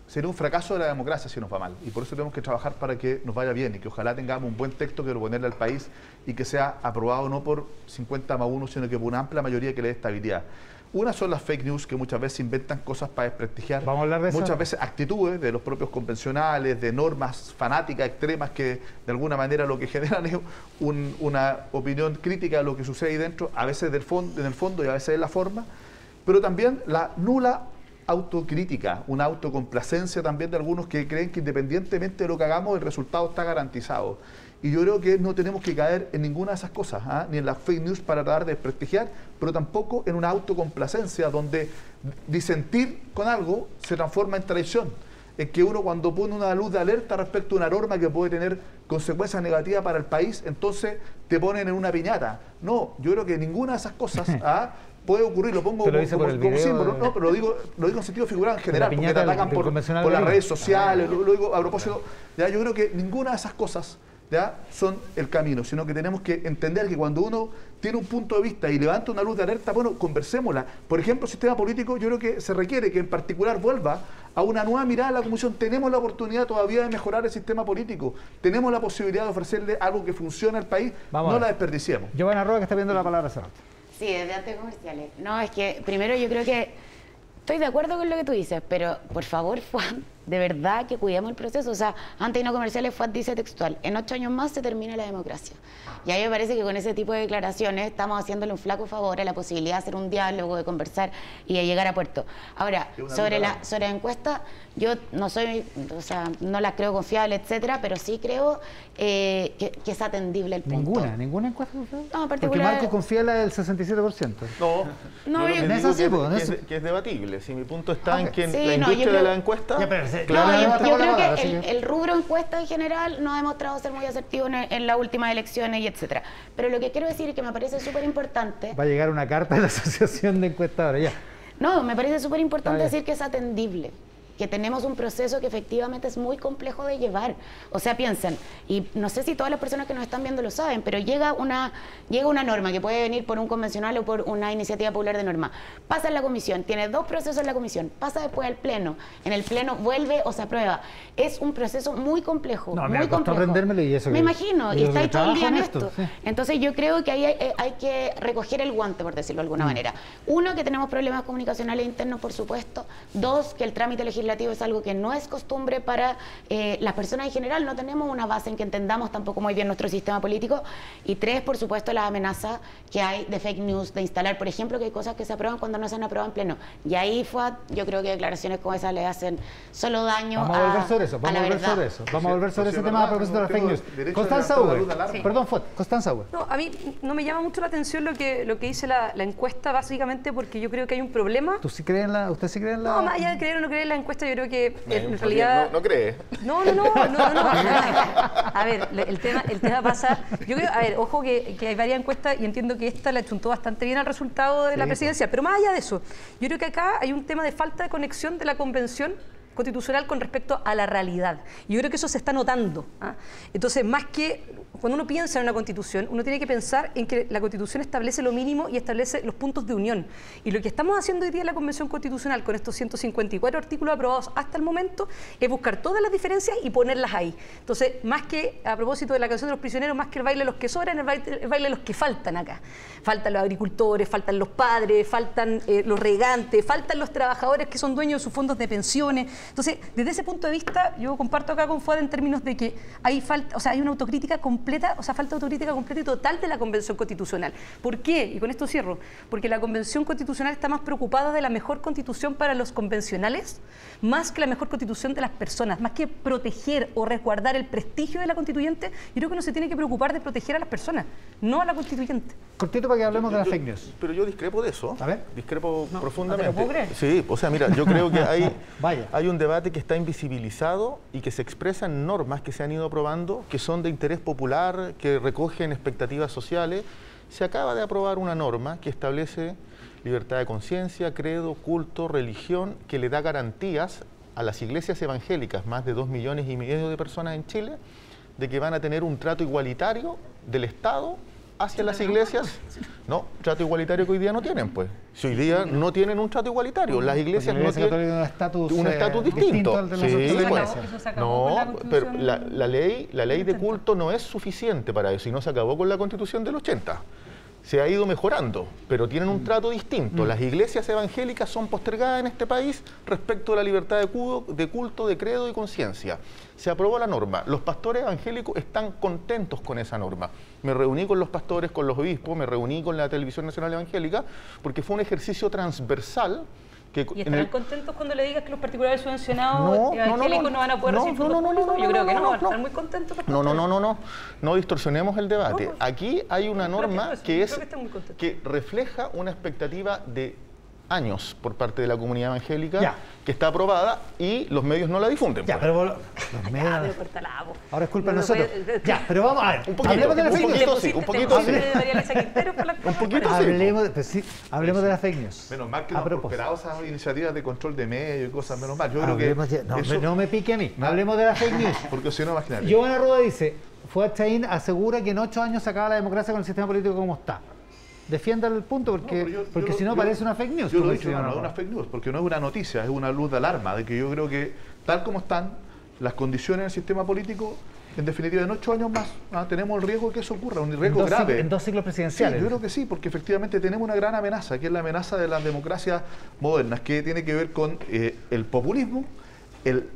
sería un fracaso de la democracia si nos va mal. Y por eso tenemos que trabajar para que nos vaya bien y que ojalá tengamos un buen texto que proponerle al país y que sea aprobado no por 50+1, sino que por una amplia mayoría que le dé estabilidad. Una son las fake news, que muchas veces inventan cosas para desprestigiar. Vamos a hablar de eso. Muchas veces actitudes de los propios convencionales, de normas fanáticas, extremas, que de alguna manera lo que generan es una opinión crítica de lo que sucede ahí dentro, a veces en el fondo y a veces en la forma, pero también la nula autocrítica, una autocomplacencia también de algunos que creen que independientemente de lo que hagamos, el resultado está garantizado. Y yo creo que no tenemos que caer en ninguna de esas cosas, ni en las fake news para tratar de desprestigiar, pero tampoco en una autocomplacencia donde disentir con algo se transforma en traición. En que uno cuando pone una luz de alerta respecto a una norma que puede tener consecuencias negativas para el país, entonces te ponen en una piñata. No, yo creo que ninguna de esas cosas puede ocurrir, lo pongo como símbolo, no, pero lo digo en sentido figurado en general, porque te atacan por las redes sociales, lo digo a propósito, yo creo que ninguna de esas cosas ¿ya? Son el camino, sino que tenemos que entender que cuando uno tiene un punto de vista y levanta una luz de alerta, bueno, conversémosla. Por ejemplo, el sistema político, yo creo que se requiere que en particular vuelva a una nueva mirada a la Comisión. Tenemos la oportunidad todavía de mejorar el sistema político, tenemos la posibilidad de ofrecerle algo que funcione al país, no la desperdiciemos. Giovanna Roa, que está viendo la palabra hace rato. Sí, desde antes comerciales. No, es que primero yo creo que estoy de acuerdo con lo que tú dices, pero por favor, Juan, de verdad que cuidemos el proceso. O sea, antes de no comerciales, Fuad dice textual, en 8 años más se termina la democracia. Y a mí me parece que con ese tipo de declaraciones estamos haciéndole un flaco favor a la posibilidad de hacer un diálogo, de conversar y de llegar a puerto. Ahora, sobre la encuesta, yo no soy, o sea, no la creo confiable, etcétera, pero sí creo que es atendible el punto. ¿Ninguna encuesta? No, en particular. Porque Marco confía en la del 67%. No, yo digo que es debatible. Si mi punto está en que sí, la industria de la encuesta... yo creo que el rubro encuesta en general no ha demostrado ser muy asertivo en las últimas elecciones y etcétera. Pero lo que quiero decir es que me parece súper importante... Va a llegar una carta de la Asociación de Encuestadores, ya. No, me parece súper importante decir que es atendible, que tenemos un proceso que efectivamente es muy complejo de llevar. O sea, piensen, y no sé si todas las personas que nos están viendo lo saben, pero llega una norma que puede venir por un convencional o por una iniciativa popular de norma. Pasa en la comisión, tiene 2 procesos en la comisión, pasa después al pleno, en el pleno vuelve o se aprueba. Es un proceso muy complejo, muy complejo. Y eso me imagino, y estáis todo el día en esto. Sí. Entonces yo creo que ahí hay que recoger el guante, por decirlo de alguna manera. 1, que tenemos problemas comunicacionales internos, por supuesto. 2, que el trámite legislativo es algo que no es costumbre para las personas en general, no tenemos una base en que entendamos tampoco muy bien nuestro sistema político. Y 3, por supuesto, la amenaza que hay de fake news, de instalar, por ejemplo, que hay cosas que se aprueban cuando no se han aprobado en pleno. Y ahí yo creo que declaraciones como esas le hacen solo daño a la verdad. Vamos a volver sobre ese tema a propósito de las fake news. Constanza Uber, perdón, Constanza Uber. No, a mí no me llama mucho la atención lo que dice la encuesta, básicamente porque yo creo que hay un problema. ¿Usted sí cree en la...? No, más allá de creer o no creer en la encuesta, yo creo que en realidad... ¿No cree? No. A ver, el tema pasa... Yo creo, a ver, ojo que hay varias encuestas y entiendo que esta le achuntó bastante bien al resultado de la presidencial, pero más allá de eso, yo creo que acá hay un tema de falta de conexión de la convención constitucional con respecto a la realidad. Y yo creo que eso se está notando. Entonces, más que cuando uno piensa en una constitución, uno tiene que pensar en que la constitución establece lo mínimo y establece los puntos de unión. Y lo que estamos haciendo hoy día en la Convención Constitucional con estos 154 artículos aprobados hasta el momento es buscar todas las diferencias y ponerlas ahí. Entonces, más que, a propósito de la canción de los prisioneros, más que el baile de los que sobran, el baile de los que faltan acá. Faltan los agricultores, faltan los padres, faltan los regantes, faltan los trabajadores que son dueños de sus fondos de pensiones. Entonces, desde ese punto de vista, yo comparto acá con Fuad en términos de que hay una autocrítica completa, falta autocrítica completa y total de la Convención Constitucional. ¿Por qué? Y con esto cierro. Porque la Convención Constitucional está más preocupada de la mejor constitución para los convencionales, más que la mejor constitución de las personas, más que proteger o resguardar el prestigio de la constituyente. Yo creo que uno se tiene que preocupar de proteger a las personas, no a la constituyente. Cortito para que hablemos de las fake news. Pero yo discrepo de eso. A ver. Discrepo profundamente. ¿No te lo puedo creer? Sí, o sea, mira, yo creo que hay un debate que está invisibilizado y que se expresa en normas que se han ido aprobando, que son de interés popular, que recogen expectativas sociales. Se acaba de aprobar una norma que establece libertad de conciencia, credo, culto, religión, que le da garantías a las iglesias evangélicas, más de 2,5 millones de personas en Chile, de que van a tener un trato igualitario del Estado hacia las iglesias. No, trato igualitario que hoy día no tienen, pues. Si hoy día no tienen un trato igualitario, las iglesias no tienen un estatus distinto. Al de las otras iglesias. No, pero la ley de culto no es suficiente para eso, y no se acabó con la Constitución del 80. Se ha ido mejorando, pero tienen un trato distinto. Las iglesias evangélicas son postergadas en este país respecto a la libertad de culto, de credo y conciencia. Se aprobó la norma. Los pastores evangélicos están contentos con esa norma. Me reuní con los pastores, con los obispos, me reuní con la Televisión Nacional Evangélica, porque fue un ejercicio transversal. ¿Y estarán contentos cuando le digas que los particulares subvencionados evangélicos no van a poder recibir fondos públicos? Yo creo que no, van a estar muy contentos. No distorsionemos el debate. Aquí hay una norma que refleja una expectativa de años por parte de la comunidad evangélica, que está aprobada y los medios no la difunden. Ya, pero los medios... Ahora es culpa de nosotros. Ya, pero vamos a ver. Hablemos de las fake news. Un poquito sí. Hablemos de las fake news. Menos mal que no han prosperado esas iniciativas de control de medios y cosas, menos mal. Yo creo que no me pique a mí. Hablemos de las fake news. Porque si no, imagínate. Giovanna Roa dice, Fuad Chaín asegura que en 8 años se acaba la democracia con el sistema político como está. Defienda el punto porque si no parece una fake news. Yo lo he dicho, no es una fake news, porque no es una noticia, es una luz de alarma, de que yo creo que tal como están las condiciones del sistema político, en definitiva en 8 años más tenemos el riesgo de que eso ocurra, un riesgo grave. En 2 ciclos presidenciales. Sí, yo creo que sí, porque efectivamente tenemos una gran amenaza, que es la amenaza de las democracias modernas, que tiene que ver con el populismo,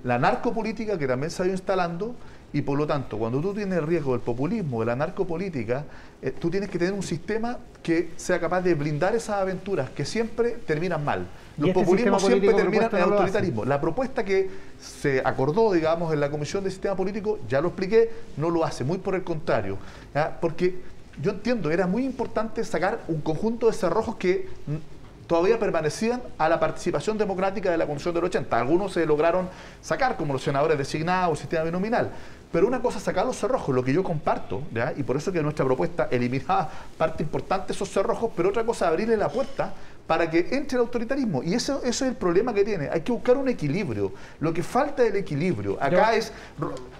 la narcopolítica que también se ha ido instalando. Y por lo tanto, cuando tú tienes el riesgo del populismo, de la narcopolítica, tú tienes que tener un sistema que sea capaz de blindar esas aventuras que siempre terminan mal. Los populismos siempre terminan en autoritarismo. La propuesta que se acordó, digamos, en la Comisión de Sistema Político, ya lo expliqué, no lo hace, muy por el contrario. ¿Ya? Porque yo entiendo, era muy importante sacar un conjunto de cerrojos que todavía permanecían a la participación democrática de la Constitución del 80. Algunos se lograron sacar, como los senadores designados, el sistema binominal. Pero una cosa es sacar los cerrojos, lo que yo comparto, ¿ya? Y por eso que nuestra propuesta eliminaba parte importante de esos cerrojos, pero otra cosa es abrirle la puerta para que entre el autoritarismo. Y eso es el problema que tiene. Hay que buscar un equilibrio. Lo que falta es el equilibrio. Acá es,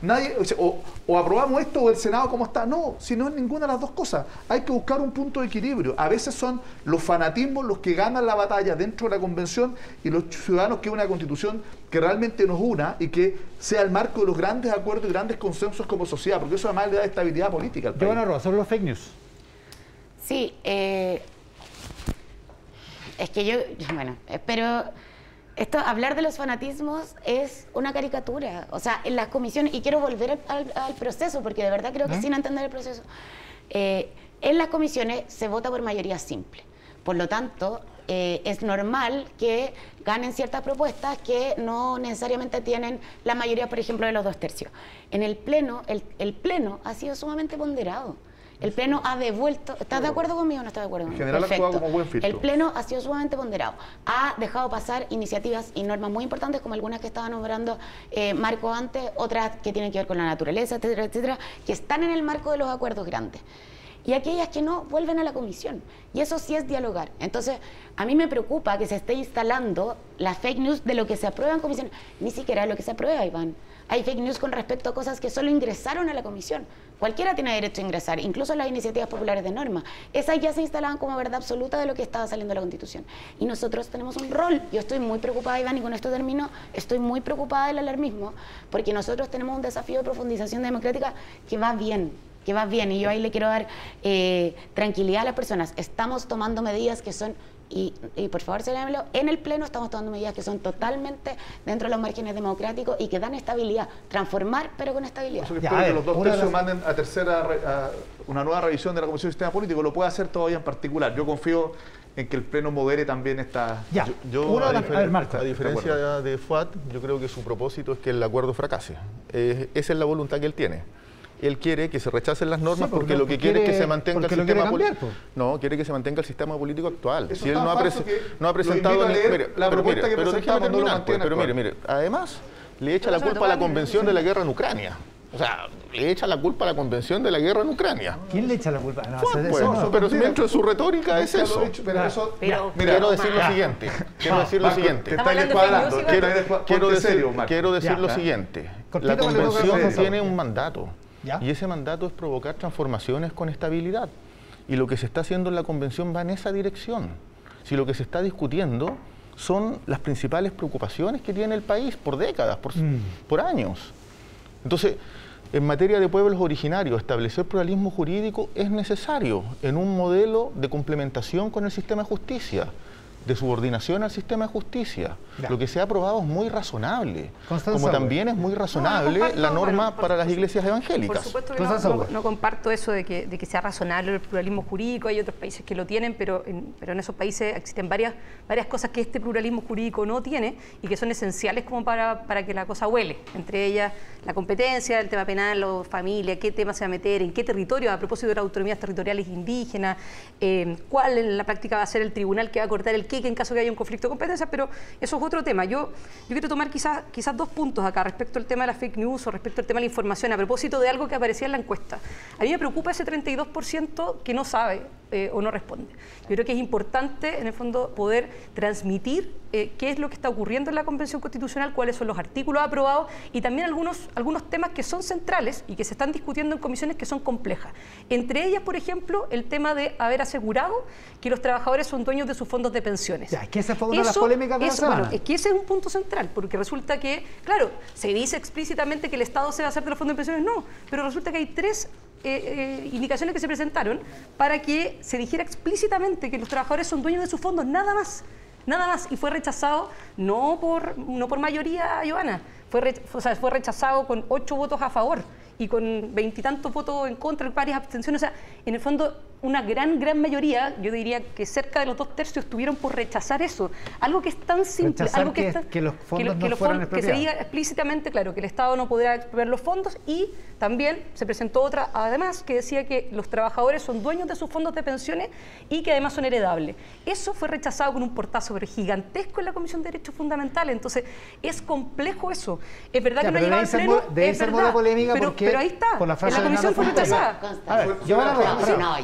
nadie, o aprobamos esto o el Senado como está. No, si no es ninguna de las dos cosas. Hay que buscar un punto de equilibrio. A veces son los fanatismos los que ganan la batalla dentro de la convención y los ciudadanos que una constitución que realmente nos una y que sea el marco de los grandes acuerdos y grandes consensos como sociedad, porque eso además le da estabilidad política al país. Giovanna Roa, sobre los fake news. Sí, es que pero hablar de los fanatismos es una caricatura. O sea, en las comisiones, y quiero volver al proceso, porque de verdad creo que sin entender el proceso, en las comisiones se vota por mayoría simple. Por lo tanto, es normal que ganen ciertas propuestas que no necesariamente tienen la mayoría, por ejemplo, de los 2/3. En el Pleno, el Pleno ha sido sumamente ponderado. El Pleno ha devuelto... ¿Estás de acuerdo conmigo o no estás de acuerdo conmigo? En general ha actuado como buen filtro. El Pleno ha sido sumamente ponderado. Ha dejado pasar iniciativas y normas muy importantes, como algunas que estaba nombrando Marco antes, otras que tienen que ver con la naturaleza, etcétera, etcétera, que están en el marco de los acuerdos grandes. Y aquellas que no, vuelven a la comisión. Y eso sí es dialogar. Entonces, a mí me preocupa que se esté instalando la fake news de lo que se aprueba en comisión. Ni siquiera lo que se aprueba, Iván. Hay fake news con respecto a cosas que solo ingresaron a la comisión. Cualquiera tiene derecho a ingresar, incluso las iniciativas populares de norma. Esas ya se instalaban como verdad absoluta de lo que estaba saliendo de la Constitución. Y nosotros tenemos un rol. Yo estoy muy preocupada, Iván, y con esto termino, estoy muy preocupada del alarmismo, porque nosotros tenemos un desafío de profundización democrática que va bien. Y yo ahí le quiero dar tranquilidad a las personas. Estamos tomando medidas que son, y por favor, señálemelo, en el Pleno estamos tomando medidas que son totalmente dentro de los márgenes democráticos y que dan estabilidad. Transformar, pero con estabilidad. Por eso que espero que los 2/3 manden a una nueva revisión de la Comisión de Sistema Político. Lo puede hacer todavía en particular. Yo confío en que el Pleno modere también esta... A diferencia de Fuad, yo creo que su propósito es que el acuerdo fracase. Esa es la voluntad que él tiene. Él quiere que se rechacen las normas porque lo que quiere es que se mantenga el sistema político. No, quiere que se mantenga el sistema político actual. Si él no ha presentado la propuesta que presentamos, no lo mantiene. Pero mire, además le echa la culpa a la Convención de la Guerra en Ucrania. O sea, le echa la culpa a la Convención de la Guerra en Ucrania. ¿Quién le echa la culpa? Pero dentro de su retórica es eso. Quiero decir lo siguiente. Quiero decir lo siguiente. La Convención tiene un mandato. Y ese mandato es provocar transformaciones con estabilidad. Y lo que se está haciendo en la Convención va en esa dirección. Si lo que se está discutiendo son las principales preocupaciones que tiene el país por décadas, por años. Entonces, en materia de pueblos originarios, establecer pluralismo jurídico es necesario en un modelo de complementación con el sistema de justicia, de subordinación al sistema de justicia. Lo que se ha aprobado es muy razonable, como también es muy razonable la norma para las iglesias evangélicas. Por supuesto que no comparto eso de que sea razonable el pluralismo jurídico. Hay otros países que lo tienen, pero en esos países existen varias cosas que este pluralismo jurídico no tiene y que son esenciales como para que la cosa huele. Entre ellas la competencia, el tema penal, la familia, qué tema se va a meter, en qué territorio, a propósito de las autonomías territoriales indígenas, cuál en la práctica va a ser el tribunal que va a cortar el qué en caso de que haya un conflicto de competencias, pero eso es otro tema. Yo quiero tomar quizás 2 puntos acá respecto al tema de la fake news o respecto al tema de la información, a propósito de algo que aparecía en la encuesta. A mí me preocupa ese 32% que no sabe o no responde. Yo creo que es importante, en el fondo, poder transmitir qué es lo que está ocurriendo en la Convención Constitucional, cuáles son los artículos aprobados y también algunos temas que son centrales y que se están discutiendo en comisiones que son complejas. Entre ellas, por ejemplo, el tema de haber asegurado que los trabajadores son dueños de sus fondos de pensiones. Ya, es que esa fue una de las polémicas de la semana. Bueno, es que ese es un punto central, porque resulta que, claro, se dice explícitamente que el Estado se va a hacer de los fondos de pensiones, no, pero resulta que hay tres indicaciones que se presentaron para que se dijera explícitamente que los trabajadores son dueños de sus fondos, nada más, y fue rechazado no por mayoría, Joana, fue rechazado con 8 votos a favor y con 20 y tantos votos en contra, varias abstenciones, o sea, en el fondo una gran mayoría, yo diría que cerca de los 2/3 estuvieron por rechazar eso, algo que es tan simple, rechazar algo que los fondos no fueran expropiados. que se diga explícitamente, claro, que el Estado no podrá expropiar los fondos, y también se presentó otra, además, que decía que los trabajadores son dueños de sus fondos de pensiones y que además son heredables. Eso fue rechazado con un portazo pero gigantesco en la Comisión de Derechos Fundamentales, entonces es complejo eso. Es verdad que no llegaba al pleno, debe ser muy polémica pero ahí está, por la frase en la comisión fue rechazada. A ver, No,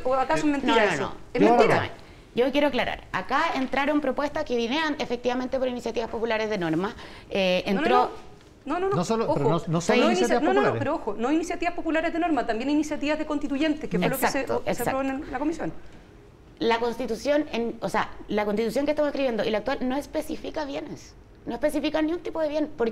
¿O acaso es mentira eso? Es No, mentira. yo quiero aclarar. Acá entraron propuestas que vinieron efectivamente por iniciativas populares de norma. Entró... No solo, ojo, pero no solo iniciativas populares. Pero ojo, no iniciativas populares de norma, también iniciativas de constituyentes, que fue lo que se aprobó en la comisión. La Constitución, la Constitución que estamos escribiendo y la actual no especifica bienes. No especifica ni un tipo de bien. ¿Por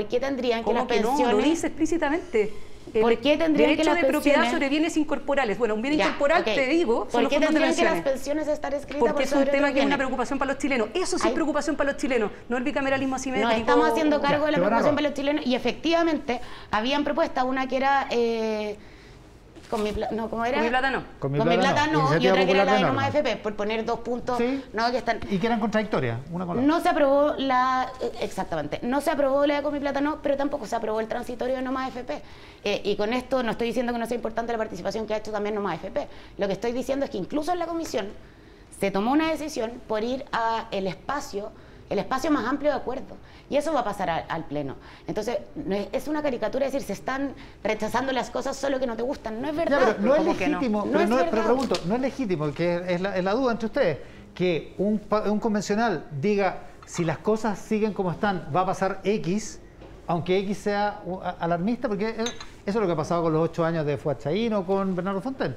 qué tendrían que las pensiones... No, lo dice explícitamente. ¿Por qué tendrían que las derecho de propiedad pensiones... sobre bienes incorporales? Bueno, un bien incorporal, te digo, son los fondos de pensiones. ¿Por qué tendrían que las pensiones estar escritas porque es un tema que es una bienes? preocupación para los chilenos. Eso sí es preocupación para los chilenos, no el bicameralismo asimétrico. Nos estamos haciendo cargo de la preocupación para los chilenos y efectivamente habían propuestas, una que era... Con mi plata no. Con mi plata no, y otra que era la de Norma AFP, por poner 2 puntos, ¿sí? ¿no? Que están... Y que eran contradictorias, una con la No se aprobó exactamente, no se aprobó la de Con mi plata no, pero tampoco se aprobó el transitorio de Norma AFP. Y con esto no estoy diciendo que no sea importante la participación que ha hecho también Norma AFP. Lo que estoy diciendo es que incluso en la comisión se tomó una decisión por ir a el espacio más amplio de acuerdo. Y eso va a pasar al Pleno. Entonces, es una caricatura decir, se están rechazando las cosas solo que no te gustan. No es verdad. Ya, pero no es legítimo, pero pregunto, no es legítimo, que es la duda entre ustedes, que un convencional diga, si las cosas siguen como están, va a pasar X, aunque X sea alarmista, porque eso es lo que ha pasado con los 8 años de Fuad Chahín o con Bernardo Fontaine.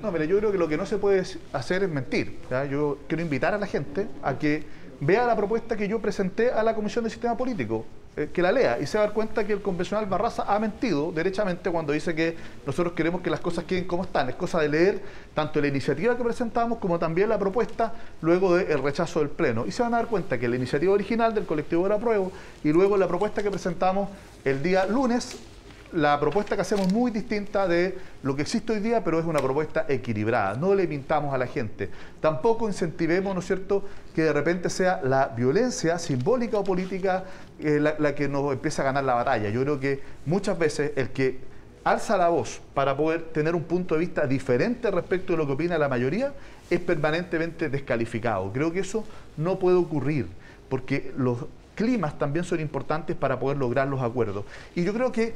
No, mira, yo creo que lo que no se puede hacer es mentir. ¿Ya? Yo quiero invitar a la gente a que vea la propuesta que yo presenté a la Comisión de Sistema Político, que la lea y se va a dar cuenta que el convencional Barraza ha mentido derechamente cuando dice que nosotros queremos que las cosas queden como están. Es cosa de leer tanto la iniciativa que presentamos como también la propuesta luego del rechazo del Pleno. Y se van a dar cuenta que la iniciativa original del colectivo del apruebo y luego la propuesta que presentamos el día lunes, la propuesta que hacemos es muy distinta de lo que existe hoy día, pero es una propuesta equilibrada. No le pintamos a la gente. Tampoco incentivemos, ¿no es cierto?, que de repente sea la violencia simbólica o política la que nos empieza a ganar la batalla. Yo creo que muchas veces el que alza la voz para poder tener un punto de vista diferente respecto de lo que opina la mayoría es permanentemente descalificado. Creo que eso no puede ocurrir, porque los climas también son importantes para poder lograr los acuerdos. Y yo creo que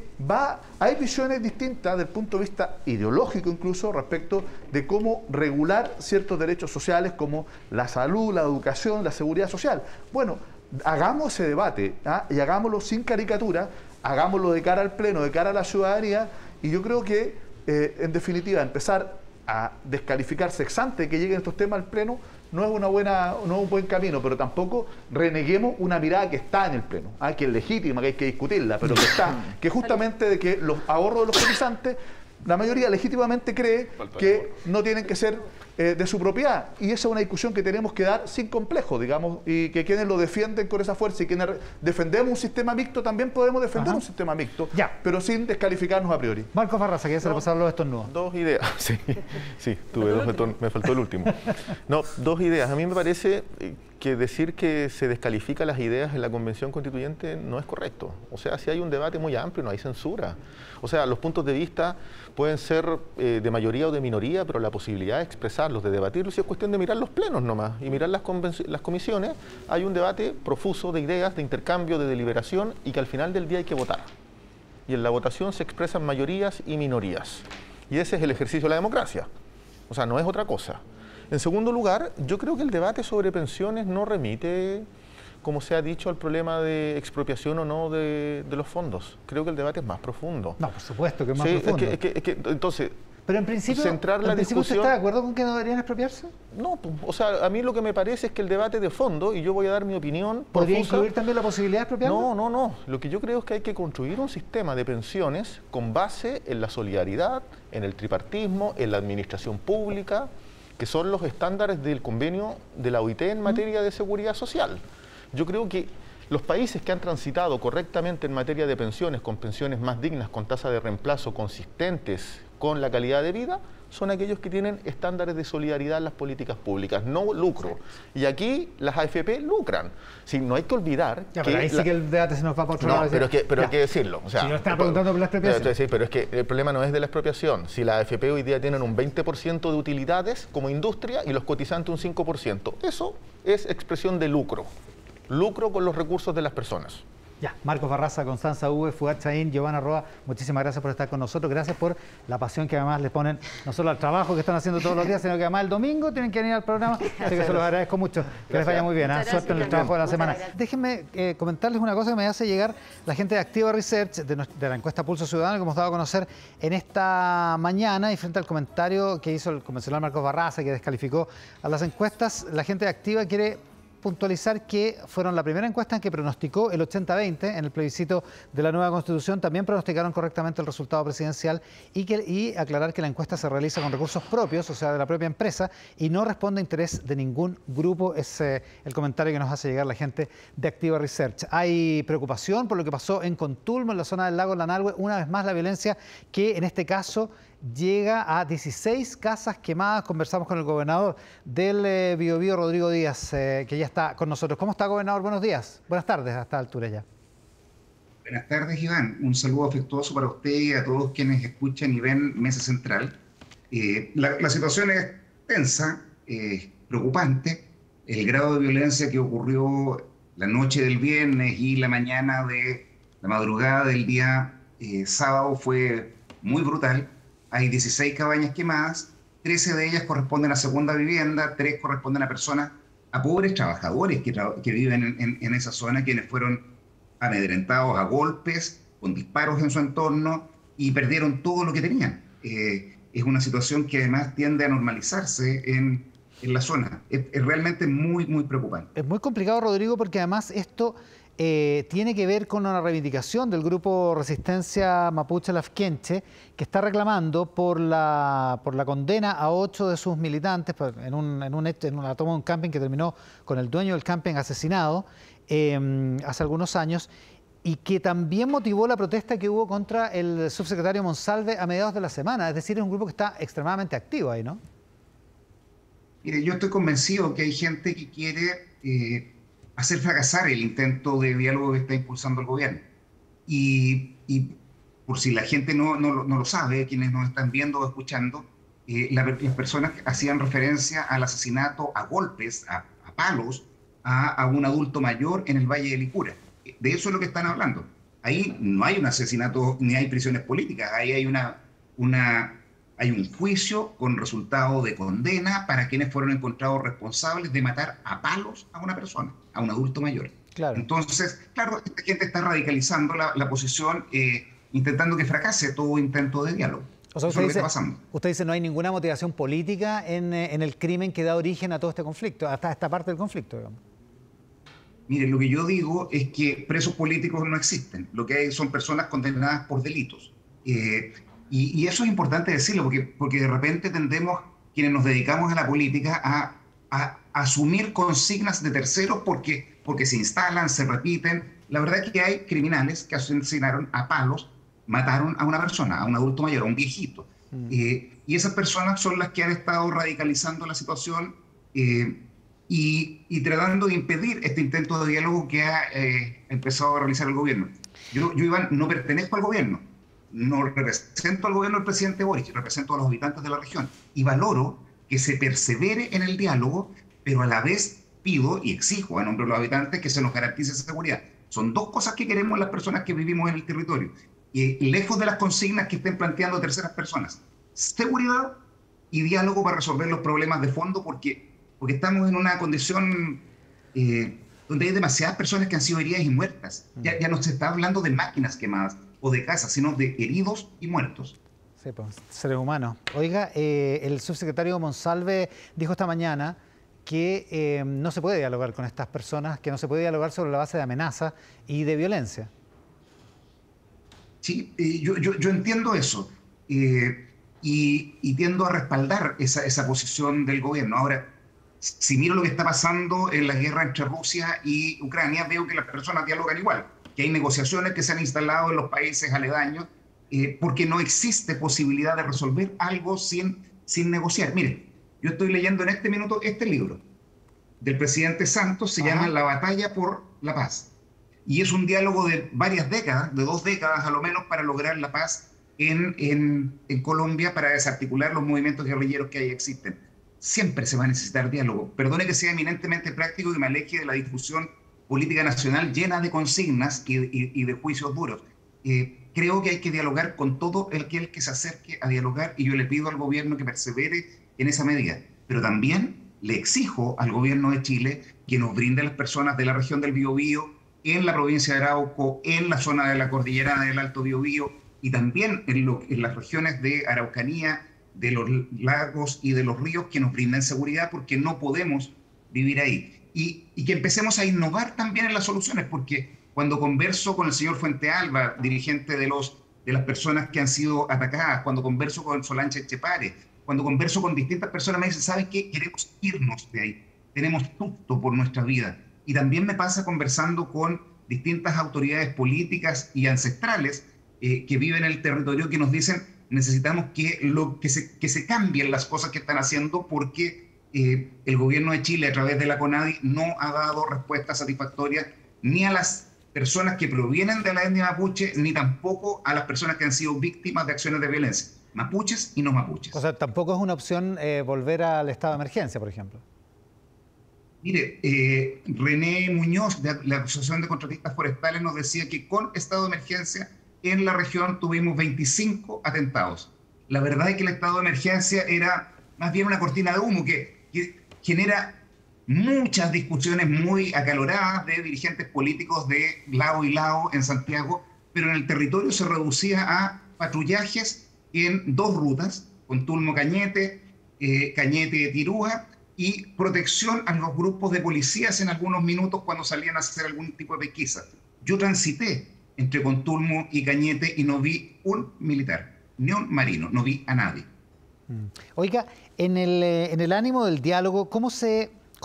hay visiones distintas desde el punto de vista ideológico incluso respecto de cómo regular ciertos derechos sociales como la salud, la educación, la seguridad social. Bueno, hagamos ese debate y hagámoslo sin caricatura, hagámoslo de cara al Pleno, de cara a la ciudadanía, y yo creo que en definitiva empezar a descalificarse ex ante que lleguen estos temas al Pleno no es un buen camino, pero tampoco reneguemos una mirada que está en el Pleno, que es legítima, que hay que discutirla, pero que está, que justamente de que los ahorros de los cotizantes, la mayoría legítimamente cree que no tienen que ser de su propiedad, y esa es una discusión que tenemos que dar sin complejo, digamos, y que quienes lo defienden con esa fuerza y quienes defendemos un sistema mixto también podemos defender un sistema mixto, pero sin descalificarnos a priori. Marcos Barraza, que ya se le pasaron los estornudos. Dos ideas, sí, tuve dos, me faltó el último. No, dos ideas. A mí me parece que decir que se descalifica las ideas en la Convención Constituyente no es correcto. O sea, si hay un debate muy amplio, no hay censura. O sea, los puntos de vista pueden ser de mayoría o de minoría, pero la posibilidad de expresarlos, de debatirlos, es cuestión de mirar los plenos nomás y mirar las comisiones. Hay un debate profuso de ideas, de intercambio, de deliberación, y que al final del día hay que votar. Y en la votación se expresan mayorías y minorías. Y ese es el ejercicio de la democracia. O sea, no es otra cosa. En segundo lugar, yo creo que el debate sobre pensiones no remite, como se ha dicho, al problema de expropiación o no de los fondos. Creo que el debate es más profundo. No, por supuesto que es más Sí, profundo. Entonces, Pero en principio, centrar la ¿usted discusión... está de acuerdo con que no deberían expropiarse? No, pues, o sea, a mí lo que me parece es que el debate de fondo, y yo voy a dar mi opinión... ¿Podría profusa, incluir también la posibilidad de expropiarlo? No. Lo que yo creo es que hay que construir un sistema de pensiones con base en la solidaridad, en el tripartismo, en la administración pública, que son los estándares del convenio de la OIT en materia de seguridad social. Yo creo que los países que han transitado correctamente en materia de pensiones, con pensiones más dignas, con tasas de reemplazo consistentes con la calidad de vida, son aquellos que tienen estándares de solidaridad en las políticas públicas, no lucro. Y aquí las AFP lucran. Sí, no hay que olvidar Ya, que... pero ahí sí que el debate se nos va para otro lado. No, pero hay que decirlo. O sea, Si no estaba preguntando por la expropiación. Sí, pero es que el problema no es de la expropiación. Si las AFP hoy día tienen un 20% de utilidades como industria y los cotizantes un 5%, eso es expresión de lucro. Lucro con los recursos de las personas. Ya, Marcos Barraza, Constanza V, Fuad Chaín, Giovanna Roa, muchísimas gracias por estar con nosotros. Gracias por la pasión que además les ponen no solo al trabajo que están haciendo todos los días, sino que además el domingo tienen que venir al programa. Así que se los agradezco mucho. Que les vaya muy bien. Suerte en el trabajo de la semana. Déjenme comentarles una cosa que me hace llegar la gente de Activa Research, de la encuesta Pulso Ciudadano, que hemos dado a conocer en esta mañana, y frente al comentario que hizo el convencional Marcos Barraza, que descalificó a las encuestas. La gente de Activa quiere puntualizar que fueron la primera encuesta en que pronosticó el 80-20 en el plebiscito de la nueva Constitución. También pronosticaron correctamente el resultado presidencial y aclarar que la encuesta se realiza con recursos propios, o sea, de la propia empresa, y no responde a interés de ningún grupo. Es el comentario que nos hace llegar la gente de Activa Research. Hay preocupación por lo que pasó en Contulmo, en la zona del lago Lanalhue. Una vez más la violencia que en este caso llega a 16 casas quemadas. Conversamos con el gobernador del Biobío, Rodrigo Díaz, que ya está con nosotros. ¿Cómo está, gobernador? Buenos días. Buenas tardes a esta altura ya. Buenas tardes, Iván. Un saludo afectuoso para usted y a todos quienes escuchan y ven Mesa Central. La situación es tensa, preocupante. El grado de violencia que ocurrió la noche del viernes y la mañana de la madrugada del día sábado fue muy brutal. Hay 16 cabañas quemadas, 13 de ellas corresponden a segunda vivienda, 3 corresponden a personas, a pobres trabajadores que viven en esa zona, quienes fueron amedrentados a golpes, con disparos en su entorno y perdieron todo lo que tenían. Es una situación que además tiende a normalizarse en la zona. Es realmente muy, muy preocupante. Es muy complicado, Rodrigo, porque además esto tiene que ver con una reivindicación del grupo Resistencia Mapuche Lafkenche, que está reclamando por la condena a 8 de sus militantes en una toma de un camping que terminó con el dueño del camping asesinado hace algunos años, y que también motivó la protesta que hubo contra el subsecretario Monsalve a mediados de la semana. Es decir, es un grupo que está extremadamente activo ahí, ¿no? Mire, yo estoy convencido que hay gente que quiere hacer fracasar el intento de diálogo que está impulsando el gobierno. Y por si la gente no lo sabe, quienes nos están viendo o escuchando, las personas hacían referencia al asesinato a golpes, a palos, a un adulto mayor en el Valle de Licura. De eso es lo que están hablando. Ahí no hay un asesinato ni hay prisiones políticas, ahí hay hay un juicio con resultado de condena para quienes fueron encontrados responsables de matar a palos a una persona, a un adulto mayor. Claro. Entonces, claro, esta gente está radicalizando la posición, intentando que fracase todo intento de diálogo. O sea, Eso es lo que está pasando. Usted dice no hay ninguna motivación política en el crimen que da origen a todo este conflicto, hasta esta parte del conflicto, digamos. Mire, lo que yo digo es que presos políticos no existen. Lo que hay son personas condenadas por delitos. Y eso es importante decirlo, porque de repente tendemos, quienes nos dedicamos a la política, a asumir consignas de terceros porque se instalan, se repiten. La verdad es que hay criminales que asesinaron a palos, mataron a una persona, a un adulto mayor, a un viejito. Y esas personas son las que han estado radicalizando la situación y tratando de impedir este intento de diálogo que ha empezado a realizar el gobierno. Yo, Iván, no pertenezco al gobierno. No represento al gobierno del presidente Boric, represento a los habitantes de la región y valoro que se persevere en el diálogo, pero a la vez pido y exijo a nombre de los habitantes que se nos garantice esa seguridad. Son dos cosas que queremos las personas que vivimos en el territorio, y lejos de las consignas que estén planteando terceras personas. seguridad y diálogo para resolver los problemas de fondo, porque estamos en una condición donde hay demasiadas personas que han sido heridas y muertas. Ya no se está hablando de máquinas quemadas o de casas, sino de heridos y muertos. Sí, pues, seres humanos. Oiga, el subsecretario Monsalve dijo esta mañana que no se puede dialogar con estas personas, que no se puede dialogar sobre la base de amenaza y de violencia. Sí, yo entiendo eso y tiendo a respaldar esa posición del gobierno. Ahora, si miro lo que está pasando en la guerra entre Rusia y Ucrania, veo que las personas dialogan igual, que hay negociaciones que se han instalado en los países aledaños, porque no existe posibilidad de resolver algo sin negociar. Mire, yo estoy leyendo en este minuto este libro del presidente Santos, se llama La batalla por la paz. Y es un diálogo de varias décadas, de 2 décadas a lo menos, para lograr la paz en Colombia, para desarticular los movimientos guerrilleros que ahí existen. Siempre se va a necesitar diálogo. Perdone que sea eminentemente práctico y me aleje de la discusión política nacional llena de consignas y de juicios duros. Creo que hay que dialogar con todo aquel que se acerque a dialogar, y yo le pido al gobierno que persevere en esa medida. Pero también le exijo al gobierno de Chile que nos brinde a las personas de la región del Biobío, en la provincia de Arauco, en la zona de la cordillera del Alto Biobío y también en las regiones de Araucanía, de los lagos y de los ríos, que nos brinden seguridad, porque no podemos vivir ahí. Y que empecemos a innovar también en las soluciones, porque cuando converso con el señor Fuente Alba, dirigente de las personas que han sido atacadas, cuando converso con Solange Echepare, cuando converso con distintas personas, me dicen, ¿sabes qué? Queremos irnos de ahí, tenemos susto por nuestra vida. Y también me pasa conversando con distintas autoridades políticas y ancestrales que viven en el territorio, que nos dicen, necesitamos que se cambien las cosas que están haciendo, porque el gobierno de Chile, a través de la CONADI, no ha dado respuesta satisfactoria ni a las personas que provienen de la etnia mapuche, ni tampoco a las personas que han sido víctimas de acciones de violencia, mapuches y no mapuches. O sea, tampoco es una opción volver al estado de emergencia, por ejemplo. Mire, René Muñoz, de la Asociación de Contratistas Forestales, nos decía que con estado de emergencia en la región tuvimos 25 atentados. La verdad es que el estado de emergencia era más bien una cortina de humo que genera muchas discusiones muy acaloradas de dirigentes políticos de lado y lado en Santiago, pero en el territorio se reducía a patrullajes en 2 rutas, Contulmo-Cañete, Cañete-Tirúa, y protección a los grupos de policías en algunos minutos cuando salían a hacer algún tipo de pesquisa. Yo transité entre Contulmo y Cañete y no vi un militar, ni un marino, no vi a nadie. Oiga, en el ánimo del diálogo, ¿cómo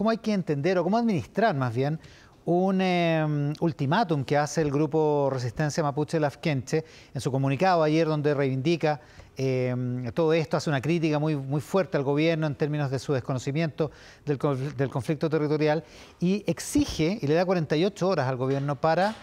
hay que entender o cómo administrar más bien un ultimátum que hace el grupo Resistencia Mapuche Lafkenche en su comunicado ayer, donde reivindica todo esto, hace una crítica muy fuerte al gobierno en términos de su desconocimiento del conflicto territorial, y exige y le da 48 horas al gobierno para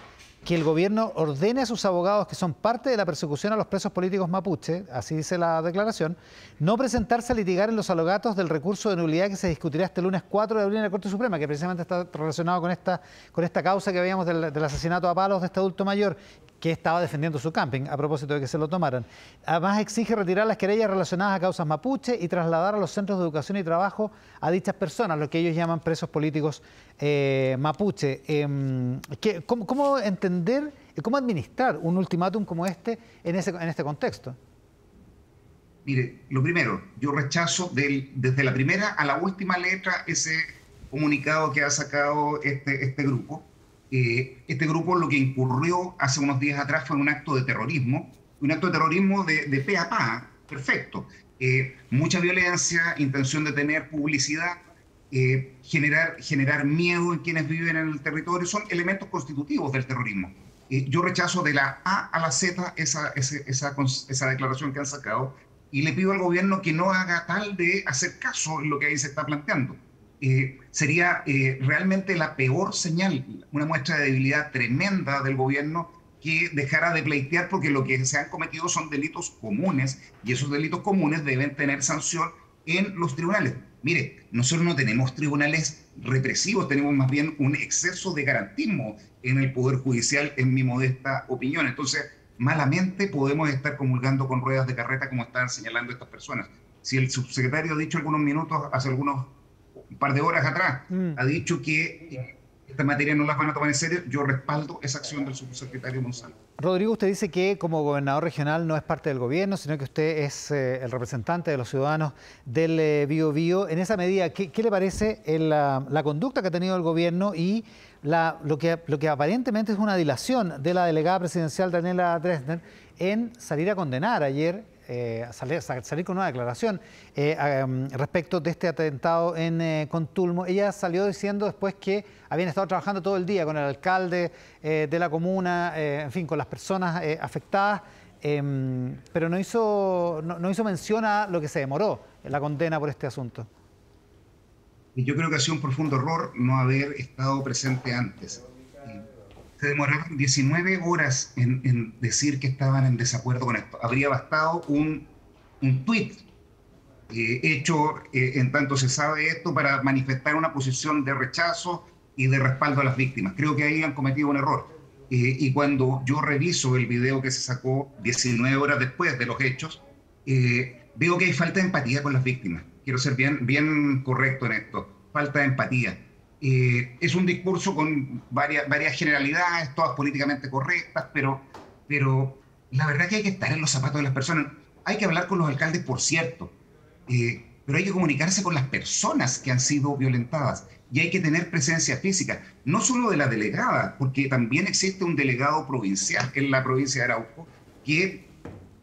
que el gobierno ordene a sus abogados, que son parte de la persecución a los presos políticos mapuche, así dice la declaración, no presentarse a litigar en los alegatos del recurso de nulidad que se discutirá este lunes 4 de abril en la Corte Suprema, que precisamente está relacionado con esta causa que veíamos del asesinato a palos de este adulto mayor, que estaba defendiendo su camping, a propósito de que se lo tomaran. Además, exige retirar las querellas relacionadas a causas mapuche y trasladar a los centros de educación y trabajo a dichas personas, lo que ellos llaman presos políticos mapuche. ¿Cómo entender, cómo administrar un ultimátum como este en este contexto? Mire, lo primero, yo rechazo desde la primera a la última letra ese comunicado que ha sacado este grupo. Este grupo lo que incurrió hace unos días atrás fue un acto de terrorismo de pe a pa, perfecto. Mucha violencia, intención de tener publicidad, generar miedo en quienes viven en el territorio, son elementos constitutivos del terrorismo. Yo rechazo de la A a la Z esa declaración que han sacado, y le pido al gobierno que no haga tal de hacer caso en lo que ahí se está planteando. Sería realmente la peor señal, una muestra de debilidad tremenda del gobierno, que dejara de pleitear, porque lo que se han cometido son delitos comunes, y esos delitos comunes deben tener sanción en los tribunales. Mire, nosotros no tenemos tribunales represivos, tenemos más bien un exceso de garantismo en el Poder Judicial, en mi modesta opinión. Entonces, malamente podemos estar comulgando con ruedas de carreta como están señalando estas personas. Si el subsecretario ha dicho algunos minutos, hace un par de horas atrás, ha dicho que esta materia no las van a tomar en serio, yo respaldo esa acción del subsecretario Monsalve. Rodrigo, usted dice que como gobernador regional no es parte del gobierno, sino que usted es el representante de los ciudadanos del Biobío. En esa medida, ¿qué le parece la conducta que ha tenido el gobierno y lo que aparentemente es una dilación de la delegada presidencial Daniela Dresner en salir a condenar ayer, salir con una declaración respecto de este atentado en Contulmo? Ella salió diciendo después que habían estado trabajando todo el día con el alcalde de la comuna, en fin, con las personas afectadas, pero no hizo mención a lo que se demoró en la condena por este asunto. Y yo creo que ha sido un profundo error no haber estado presente antes. Se demoraron 19 horas en decir que estaban en desacuerdo con esto. Habría bastado un tuit hecho en tanto se sabe esto para manifestar una posición de rechazo y de respaldo a las víctimas. Creo que ahí han cometido un error. Y cuando yo reviso el video que se sacó 19 horas después de los hechos, veo que hay falta de empatía con las víctimas. Quiero ser bien correcto en esto. Falta de empatía. Es un discurso con varias generalidades, todas políticamente correctas, pero la verdad que hay que estar en los zapatos de las personas. Hay que hablar con los alcaldes, por cierto, pero hay que comunicarse con las personas que han sido violentadas y hay que tener presencia física, no solo de la delegada, porque también existe un delegado provincial en la provincia de Arauco que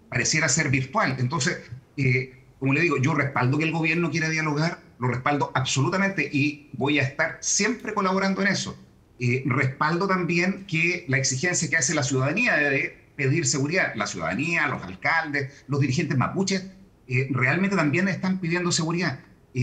pareciera ser virtual. Entonces, como le digo, yo respaldo que el gobierno quiera dialogar, lo respaldo absolutamente y voy a estar siempre colaborando en eso. Respaldo también que la exigencia que hace la ciudadanía de pedir seguridad, la ciudadanía, los alcaldes, los dirigentes mapuches, realmente también están pidiendo seguridad.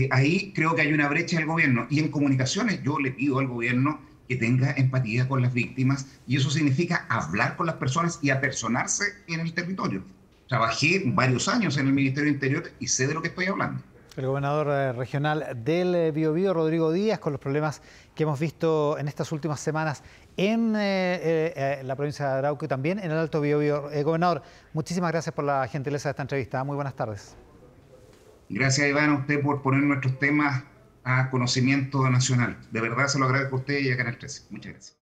Ahí creo que hay una brecha del gobierno y en comunicaciones yo le pido al gobierno que tenga empatía con las víctimas y eso significa hablar con las personas y apersonarse en el territorio. Trabajé varios años en el Ministerio del Interior y sé de lo que estoy hablando. El gobernador regional del Biobío, Rodrigo Díaz, con los problemas que hemos visto en estas últimas semanas en la provincia de Arauco y también en el Alto Biobío. Gobernador, muchísimas gracias por la gentileza de esta entrevista. Muy buenas tardes. Gracias, Iván, a usted por poner nuestros temas a conocimiento nacional. De verdad se lo agradezco a usted y a Canal 13. Muchas gracias.